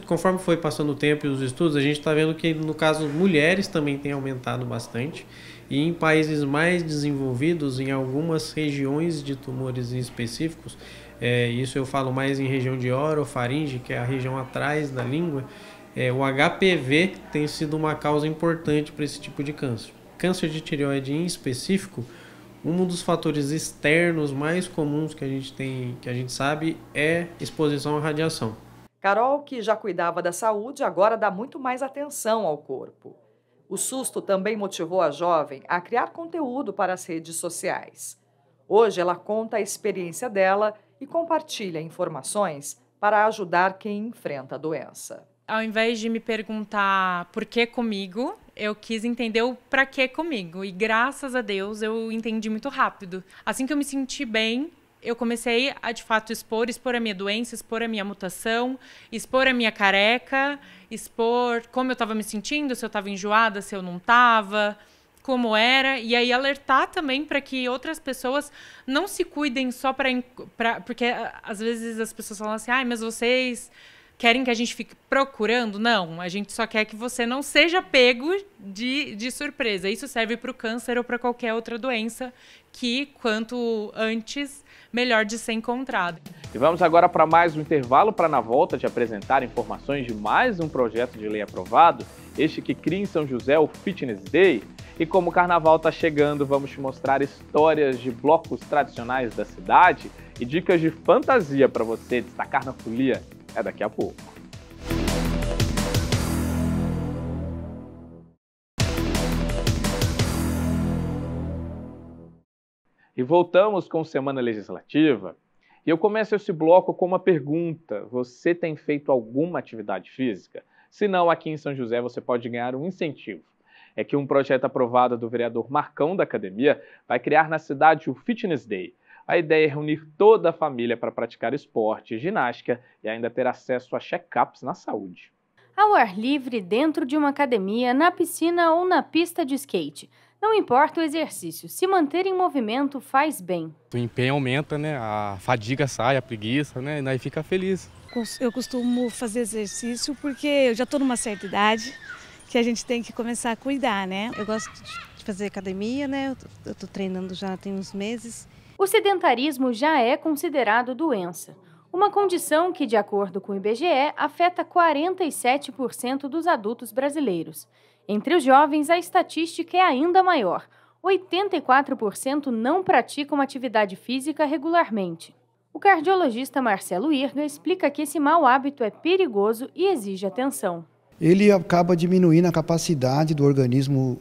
Conforme foi passando o tempo e os estudos, a gente está vendo que, no caso, mulheres também tem aumentado bastante. E em países mais desenvolvidos, em algumas regiões de tumores específicos, isso eu falo mais em região de orofaringe, que é a região atrás da língua, o HPV tem sido uma causa importante para esse tipo de câncer. Câncer de tireoide em específico, um dos fatores externos mais comuns que a gente sabe é exposição à radiação. Carol, que já cuidava da saúde, agora dá muito mais atenção ao corpo. O susto também motivou a jovem a criar conteúdo para as redes sociais. Hoje ela conta a experiência dela e compartilha informações para ajudar quem enfrenta a doença. Ao invés de me perguntar por que comigo, eu quis entender o pra que comigo. E graças a Deus eu entendi muito rápido. Assim que eu me senti bem, eu comecei a, de fato, expor a minha doença, expor a minha mutação, expor a minha careca, expor como eu estava me sentindo, se eu estava enjoada, se eu não estava, como era. E aí alertar também para que outras pessoas não se cuidem só porque às vezes as pessoas falam assim, mas vocês querem que a gente fique procurando? Não, a gente só quer que você não seja pego de surpresa. Isso serve para o câncer ou para qualquer outra doença que, quanto antes, melhor de ser encontrada. E vamos agora para mais um intervalo para, na volta, te apresentar informações de mais um projeto de lei aprovado, este que cria em São José o Fitness Day. E como o carnaval está chegando, vamos te mostrar histórias de blocos tradicionais da cidade e dicas de fantasia para você destacar na folia. É daqui a pouco. E voltamos com Semana Legislativa. E eu começo esse bloco com uma pergunta. Você tem feito alguma atividade física? Se não, aqui em São José você pode ganhar um incentivo. É que um projeto aprovado do vereador Marcão da Academia vai criar na cidade o Fitness Day. A ideia é reunir toda a família para praticar esporte, ginástica e ainda ter acesso a check-ups na saúde. Ao ar livre, dentro de uma academia, na piscina ou na pista de skate. Não importa o exercício, se manter em movimento faz bem. O empenho aumenta, né? A fadiga sai, a preguiça, né? E daí fica feliz. Eu costumo fazer exercício porque eu já estou numa certa idade que a gente tem que começar a cuidar, né? Eu gosto de fazer academia, né? Eu estou treinando já tem uns meses. O sedentarismo já é considerado doença. Uma condição que, de acordo com o IBGE, afeta 47% dos adultos brasileiros. Entre os jovens, a estatística é ainda maior. 84% não praticam atividade física regularmente. O cardiologista Marcelo Irga explica que esse mau hábito é perigoso e exige atenção. Ele acaba diminuindo a capacidade do organismo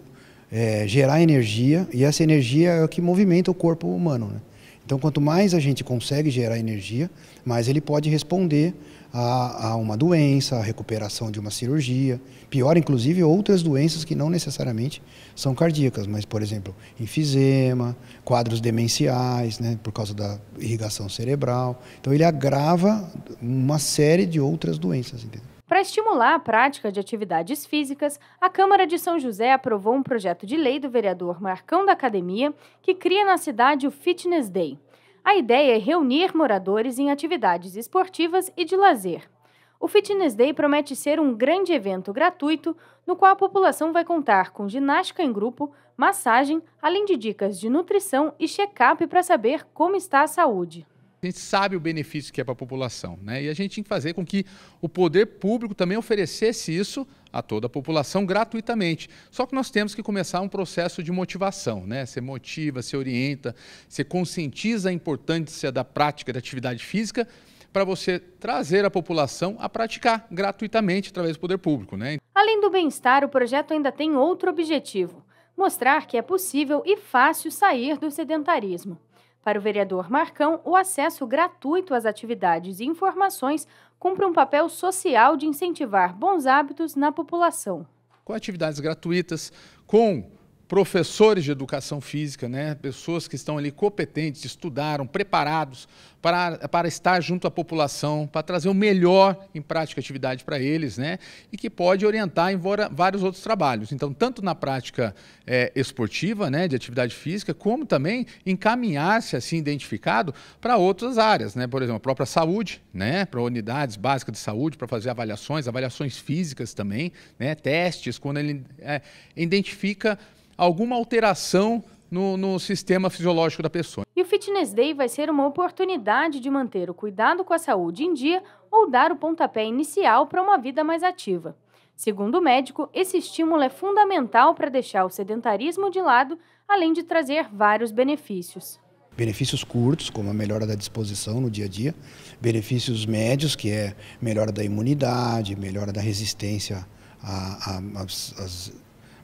gerar energia, e essa energia é o que movimenta o corpo humano, né? Então, quanto mais a gente consegue gerar energia, mais ele pode responder a uma doença, a recuperação de uma cirurgia. Pior, inclusive, outras doenças que não necessariamente são cardíacas, mas, por exemplo, enfisema, quadros demenciais, né, por causa da irrigação cerebral. Então, ele agrava uma série de outras doenças, entendeu? Para estimular a prática de atividades físicas, a Câmara de São José aprovou um projeto de lei do vereador Marcão da Academia que cria na cidade o Fitness Day. A ideia é reunir moradores em atividades esportivas e de lazer. O Fitness Day promete ser um grande evento gratuito, no qual a população vai contar com ginástica em grupo, massagem, além de dicas de nutrição e check-up para saber como está a saúde. A gente sabe o benefício que é para a população, né? E a gente tinha que fazer com que o poder público também oferecesse isso a toda a população gratuitamente. Só que nós temos que começar um processo de motivação, né? Você motiva, você orienta, você conscientiza a importância da prática da atividade física para você trazer a população a praticar gratuitamente através do poder público, né? Além do bem-estar, o projeto ainda tem outro objetivo: mostrar que é possível e fácil sair do sedentarismo. Para o vereador Marcão, o acesso gratuito às atividades e informações cumpre um papel social de incentivar bons hábitos na população. Com atividades gratuitas, com professores de educação física, né? Pessoas que estão ali competentes, estudaram, preparados para estar junto à população, para trazer o melhor em prática atividade para eles, né? E que pode orientar em vários outros trabalhos. Então, tanto na prática esportiva, né, de atividade física, como também encaminhar-se, assim, identificado para outras áreas, né? Por exemplo, a própria saúde, né? Para unidades básicas de saúde, para fazer avaliações físicas também, né? Testes, quando ele identifica alguma alteração no sistema fisiológico da pessoa. E o Fitness Day vai ser uma oportunidade de manter o cuidado com a saúde em dia ou dar o pontapé inicial para uma vida mais ativa. Segundo o médico, esse estímulo é fundamental para deixar o sedentarismo de lado, além de trazer vários benefícios. Benefícios curtos, como a melhora da disposição no dia a dia. Benefícios médios, que é melhora da imunidade, melhora da resistência às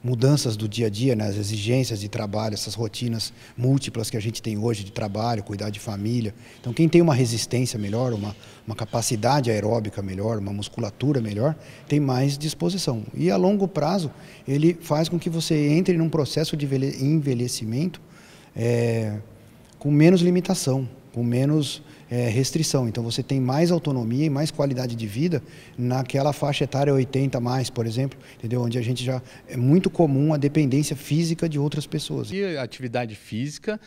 mudanças do dia a dia, né, as exigências de trabalho, essas rotinas múltiplas que a gente tem hoje de trabalho, cuidar de família. Então, quem tem uma resistência melhor, uma capacidade aeróbica melhor, uma musculatura melhor, tem mais disposição. E a longo prazo, ele faz com que você entre num processo de envelhecimento com menos limitação, com menos restrição. Então, você tem mais autonomia e mais qualidade de vida naquela faixa etária 80 mais, por exemplo, entendeu? Onde a gente já é muito comum a dependência física de outras pessoas. E a atividade física,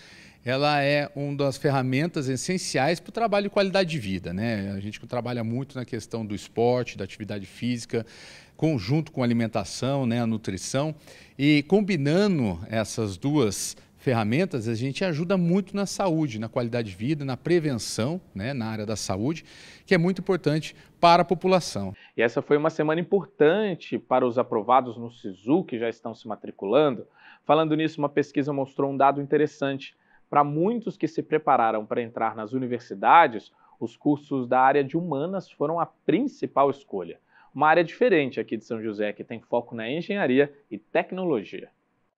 ela é uma das ferramentas essenciais para o trabalho de qualidade de vida, né? A gente trabalha muito na questão do esporte, da atividade física, conjunto com a alimentação, né, a nutrição, e combinando essas duas ferramentas, a gente ajuda muito na saúde, na qualidade de vida, na prevenção, né, na área da saúde, que é muito importante para a população. E essa foi uma semana importante para os aprovados no SISU, que já estão se matriculando. Falando nisso, uma pesquisa mostrou um dado interessante. Para muitos que se prepararam para entrar nas universidades, os cursos da área de humanas foram a principal escolha. Uma área diferente aqui de São José, que tem foco na engenharia e tecnologia.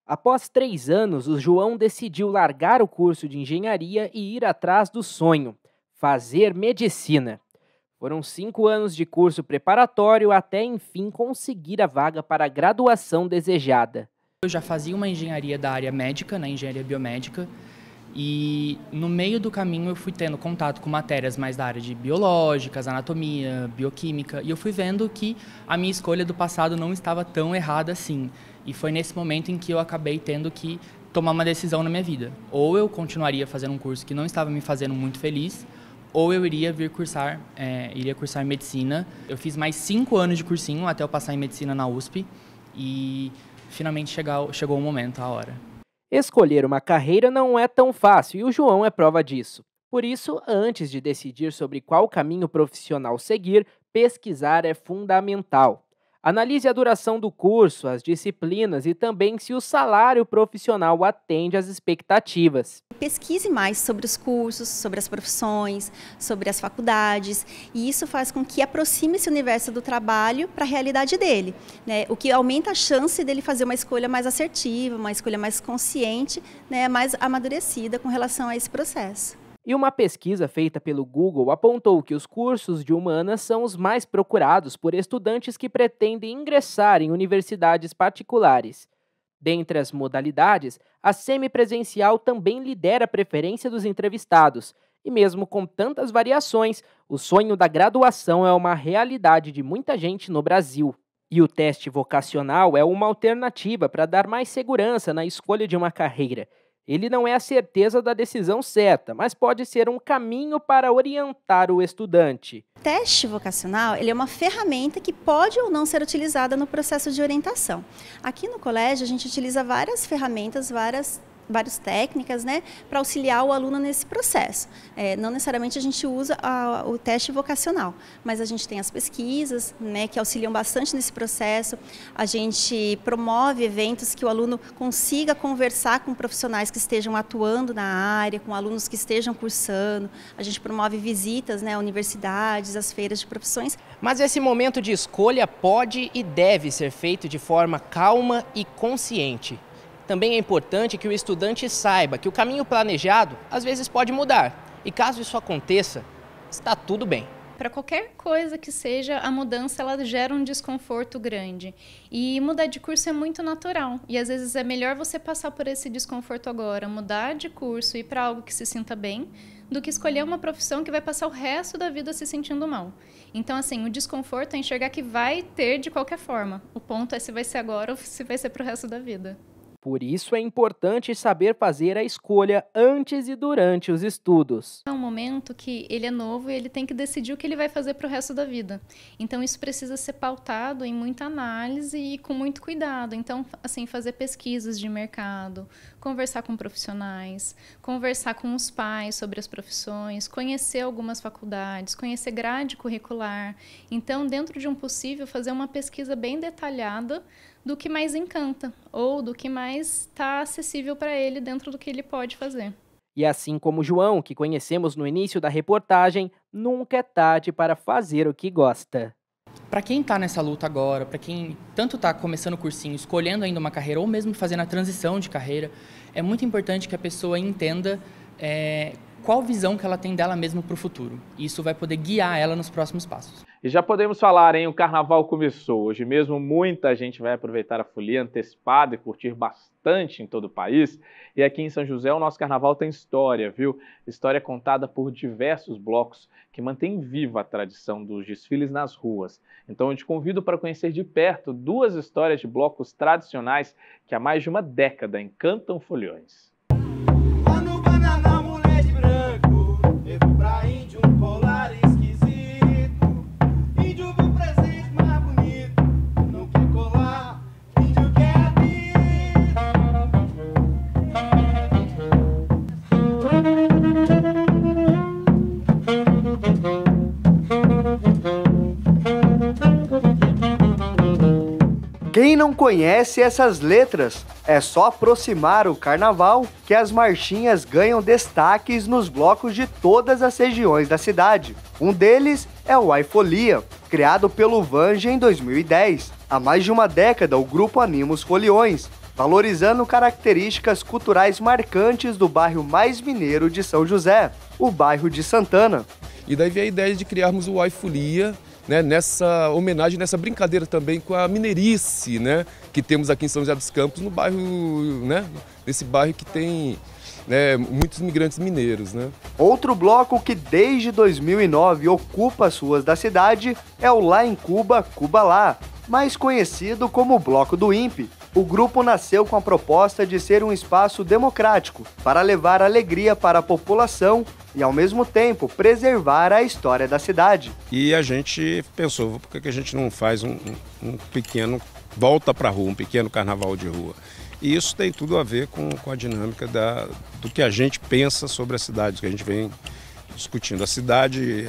Após 3 anos, o João decidiu largar o curso de engenharia e ir atrás do sonho, fazer medicina. Foram 5 anos de curso preparatório até, enfim, conseguir a vaga para a graduação desejada. Eu já fazia uma engenharia da área médica, na engenharia biomédica, e no meio do caminho eu fui tendo contato com matérias mais da área de biológicas, anatomia, bioquímica, e eu fui vendo que a minha escolha do passado não estava tão errada assim. E foi nesse momento em que eu acabei tendo que tomar uma decisão na minha vida. Ou eu continuaria fazendo um curso que não estava me fazendo muito feliz, ou eu iria cursar medicina. Eu fiz mais 5 anos de cursinho até eu passar em medicina na USP e finalmente chegou o momento, a hora. Escolher uma carreira não é tão fácil e o João é prova disso. Por isso, antes de decidir sobre qual caminho profissional seguir, pesquisar é fundamental. Analise a duração do curso, as disciplinas e também se o salário profissional atende às expectativas. Pesquise mais sobre os cursos, sobre as profissões, sobre as faculdades, e isso faz com que aproxime esse universo do trabalho para a realidade dele, né? O que aumenta a chance dele fazer uma escolha mais assertiva, uma escolha mais consciente, né? Mais amadurecida com relação a esse processo. E uma pesquisa feita pelo Google apontou que os cursos de humanas são os mais procurados por estudantes que pretendem ingressar em universidades particulares. Dentre as modalidades, a semipresencial também lidera a preferência dos entrevistados. E mesmo com tantas variações, o sonho da graduação é uma realidade de muita gente no Brasil. E o teste vocacional é uma alternativa para dar mais segurança na escolha de uma carreira. Ele não é a certeza da decisão certa, mas pode ser um caminho para orientar o estudante. O teste vocacional ele é uma ferramenta que pode ou não ser utilizada no processo de orientação. Aqui no colégio a gente utiliza várias ferramentas, várias técnicas, né, para auxiliar o aluno nesse processo. Não necessariamente a gente usa o teste vocacional, mas a gente tem as pesquisas, né, que auxiliam bastante nesse processo. A gente promove eventos que o aluno consiga conversar com profissionais que estejam atuando na área, com alunos que estejam cursando. A gente promove visitas, né, a universidades, às feiras de profissões. Mas esse momento de escolha pode e deve ser feito de forma calma e consciente. Também é importante que o estudante saiba que o caminho planejado às vezes pode mudar. E caso isso aconteça, está tudo bem. Para qualquer coisa que seja, a mudança ela gera um desconforto grande. E mudar de curso é muito natural. E às vezes é melhor você passar por esse desconforto agora, mudar de curso e ir para algo que se sinta bem, do que escolher uma profissão que vai passar o resto da vida se sentindo mal. Então, assim, o desconforto é enxergar que vai ter de qualquer forma. O ponto é se vai ser agora ou se vai ser para o resto da vida. Por isso é importante saber fazer a escolha antes e durante os estudos. É um momento que ele é novo e ele tem que decidir o que ele vai fazer para o resto da vida. Então isso precisa ser pautado em muita análise e com muito cuidado. Então, assim, fazer pesquisas de mercado, conversar com profissionais, conversar com os pais sobre as profissões, conhecer algumas faculdades, conhecer grade curricular. Então, dentro de um possível, fazer uma pesquisa bem detalhada do que mais encanta ou do que mais está acessível para ele dentro do que ele pode fazer. E assim como o João, que conhecemos no início da reportagem, nunca é tarde para fazer o que gosta. Para quem está nessa luta agora, para quem tanto está começando o cursinho, escolhendo ainda uma carreira ou mesmo fazendo a transição de carreira, é muito importante que a pessoa entenda qual visão que ela tem dela mesma para o futuro. Isso vai poder guiar ela nos próximos passos. E já podemos falar, hein? O carnaval começou. Hoje mesmo muita gente vai aproveitar a folia antecipada e curtir bastante em todo o país. E aqui em São José o nosso carnaval tem história, viu? História contada por diversos blocos que mantém viva a tradição dos desfiles nas ruas. Então eu te convido para conhecer de perto 2 histórias de blocos tradicionais que há mais de uma década encantam foliões. Quem não conhece essas letras? É só aproximar o carnaval que as marchinhas ganham destaques nos blocos de todas as regiões da cidade. Um deles é o Ai Folia, criado pelo Vanja em 2010. Há mais de uma década, o grupo anima os foliões, valorizando características culturais marcantes do bairro mais mineiro de São José, o bairro de Santana. E daí veio a ideia de criarmos o Ai Folia, né, nessa homenagem, nessa brincadeira também com a mineirice, né, que temos aqui em São José dos Campos, no bairro, né, nesse bairro que tem, né, muitos imigrantes mineiros, né. Outro bloco que desde 2009 ocupa as ruas da cidade é o Lá em Cuba, Cuba Lá, mais conhecido como o Bloco do INPE. O grupo nasceu com a proposta de ser um espaço democrático para levar alegria para a população e, ao mesmo tempo, preservar a história da cidade. E a gente pensou, por que a gente não faz um pequeno volta para a rua, um pequeno carnaval de rua? E isso tem tudo a ver com a dinâmica do que a gente pensa sobre a cidade, que a gente vem discutindo. A cidade,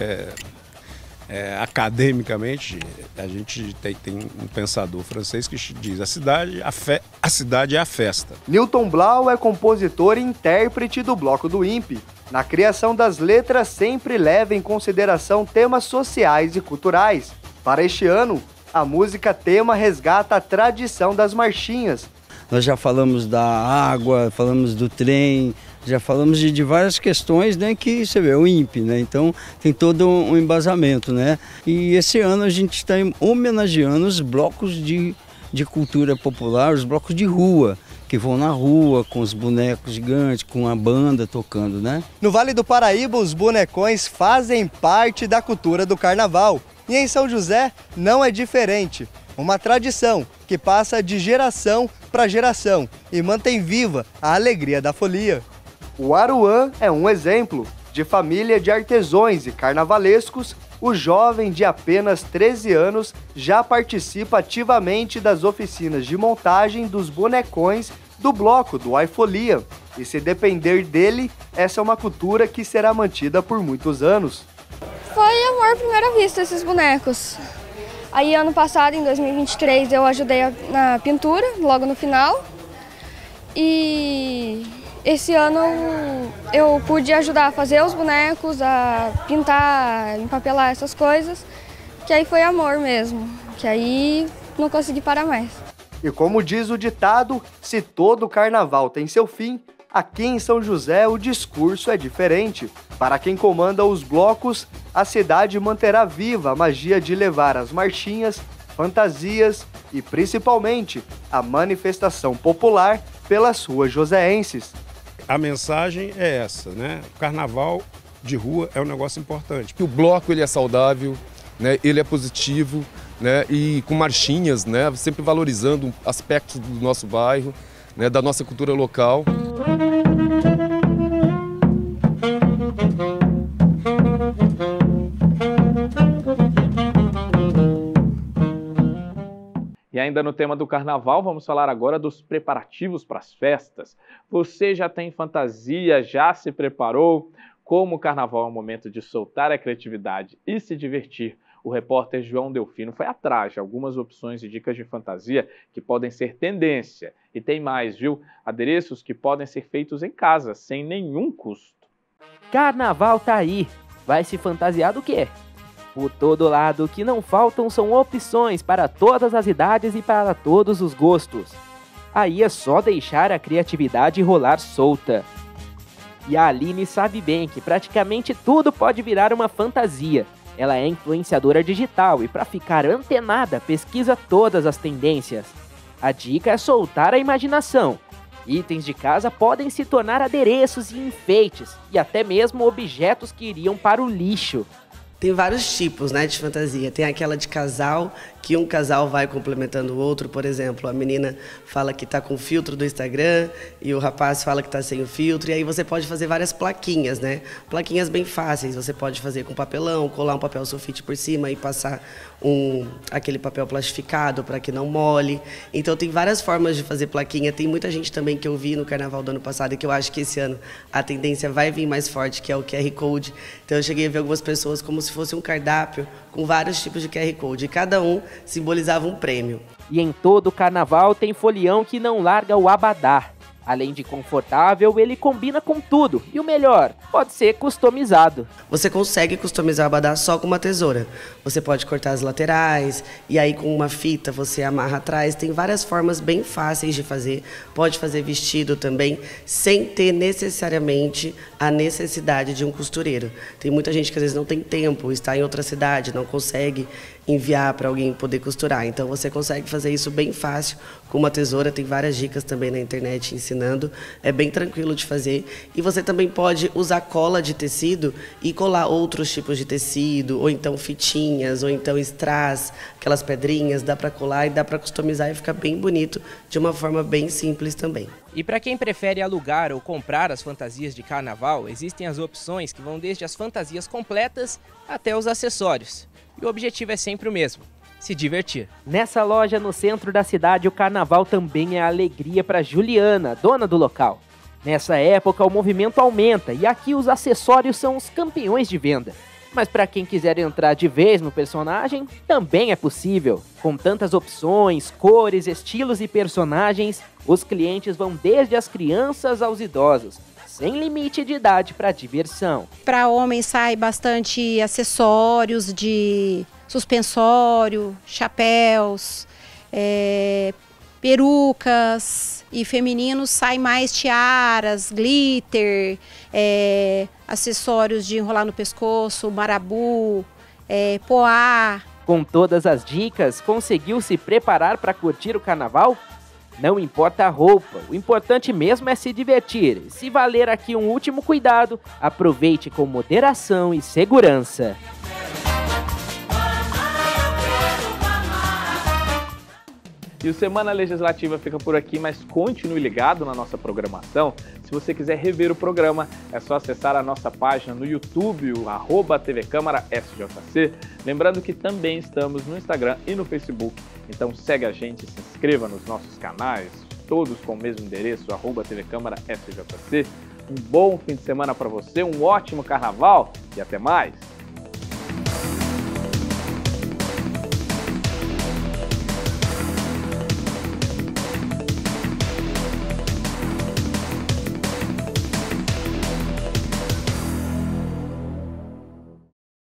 academicamente, a gente tem um pensador francês que diz: a cidade é a festa. Newton Blau é compositor e intérprete do Bloco do INPE. Na criação das letras, sempre leva em consideração temas sociais e culturais. Para este ano, a música tema resgata a tradição das marchinhas. Nós já falamos da água, falamos do trem, já falamos de várias questões, né, que você vê, o INPE, né, então tem todo um embasamento, né, e esse ano a gente está homenageando os blocos de cultura popular, os blocos de rua, que vão na rua com os bonecos gigantes, com a banda tocando, né. No Vale do Paraíba, os bonecões fazem parte da cultura do carnaval, e em São José não é diferente. Uma tradição que passa de geração para geração e mantém viva a alegria da folia. O Aruã é um exemplo. De família de artesãos e carnavalescos, o jovem de apenas 13 anos já participa ativamente das oficinas de montagem dos bonecões do bloco do Ai Folia. E se depender dele, essa é uma cultura que será mantida por muitos anos. Foi amor à primeira vista esses bonecos. Aí ano passado, em 2023, eu ajudei na pintura, logo no final. E esse ano eu pude ajudar a fazer os bonecos, a pintar, empapelar essas coisas. Que aí foi amor mesmo, que aí não consegui parar mais. E como diz o ditado, se todo carnaval tem seu fim, aqui em São José o discurso é diferente. Para quem comanda os blocos, a cidade manterá viva a magia de levar as marchinhas, fantasias e, principalmente, a manifestação popular pelas ruas joseenses. A mensagem é essa, né? O carnaval de rua é um negócio importante. O bloco ele é saudável, né? Ele é positivo, né? E com marchinhas, né? Sempre valorizando aspectos do nosso bairro, né? Da nossa cultura local. E ainda no tema do carnaval, vamos falar agora dos preparativos para as festas. Você já tem fantasia, já se preparou? Como o carnaval é um momento de soltar a criatividade e se divertir, o repórter João Delfino foi atrás de algumas opções e dicas de fantasia que podem ser tendência. E tem mais, viu? Adereços que podem ser feitos em casa, sem nenhum custo. Carnaval tá aí. Vai se fantasiar do quê? Por todo lado, o que não faltam são opções para todas as idades e para todos os gostos. Aí é só deixar a criatividade rolar solta. E a Aline sabe bem que praticamente tudo pode virar uma fantasia. Ela é influenciadora digital e para ficar antenada pesquisa todas as tendências. A dica é soltar a imaginação. Itens de casa podem se tornar adereços e enfeites, e até mesmo objetos que iriam para o lixo. Tem vários tipos, né, de fantasia. Tem aquela de casal, que um casal vai complementando o outro. Por exemplo, a menina fala que está com filtro do Instagram e o rapaz fala que está sem o filtro. E aí você pode fazer várias plaquinhas, né? Plaquinhas bem fáceis. Você pode fazer com papelão, colar um papel sulfite por cima e passar aquele papel plastificado para que não mole. Então tem várias formas de fazer plaquinha. Tem muita gente também que eu vi no carnaval do ano passado e que eu acho que esse ano a tendência vai vir mais forte, que é o QR Code. Então eu cheguei a ver algumas pessoas como se fosse um cardápio com vários tipos de QR Code. E cada um simbolizava um prêmio. E em todo o carnaval tem folião que não larga o abadá. Além de confortável, ele combina com tudo. E o melhor, pode ser customizado. Você consegue customizar o abadá só com uma tesoura. Você pode cortar as laterais, e aí com uma fita você amarra atrás. Tem várias formas bem fáceis de fazer. Pode fazer vestido também, sem ter necessariamente a necessidade de um costureiro. Tem muita gente que às vezes não tem tempo, está em outra cidade, não consegue enviar para alguém poder costurar. Então você consegue fazer isso bem fácil com uma tesoura. Tem várias dicas também na internet ensinando. É bem tranquilo de fazer. E você também pode usar cola de tecido e colar outros tipos de tecido, ou então fitinhas, ou então strass, aquelas pedrinhas, dá para colar e dá para customizar e fica bem bonito de uma forma bem simples também. E para quem prefere alugar ou comprar as fantasias de carnaval, existem as opções que vão desde as fantasias completas até os acessórios. E o objetivo é sempre o mesmo, se divertir. Nessa loja no centro da cidade, o carnaval também é alegria para Juliana, dona do local. Nessa época, o movimento aumenta e aqui os acessórios são os campeões de venda. Mas para quem quiser entrar de vez no personagem, também é possível. Com tantas opções, cores, estilos e personagens, os clientes vão desde as crianças aos idosos, sem limite de idade para diversão. Para homens sai bastante acessórios de suspensório, chapéus, perucas, e femininos sai mais tiaras, glitter, acessórios de enrolar no pescoço, marabu, poá. Com todas as dicas, conseguiu se preparar para curtir o carnaval? Não importa a roupa, o importante mesmo é se divertir. Se valer aqui um último cuidado, aproveite com moderação e segurança. E o Semana Legislativa fica por aqui, mas continue ligado na nossa programação. Se você quiser rever o programa, é só acessar a nossa página no YouTube, o @TV Câmara SJC. Lembrando que também estamos no Instagram e no Facebook. Então segue a gente, se inscreva nos nossos canais, todos com o mesmo endereço, @TV Câmara SJC. Um bom fim de semana para você, um ótimo carnaval e até mais!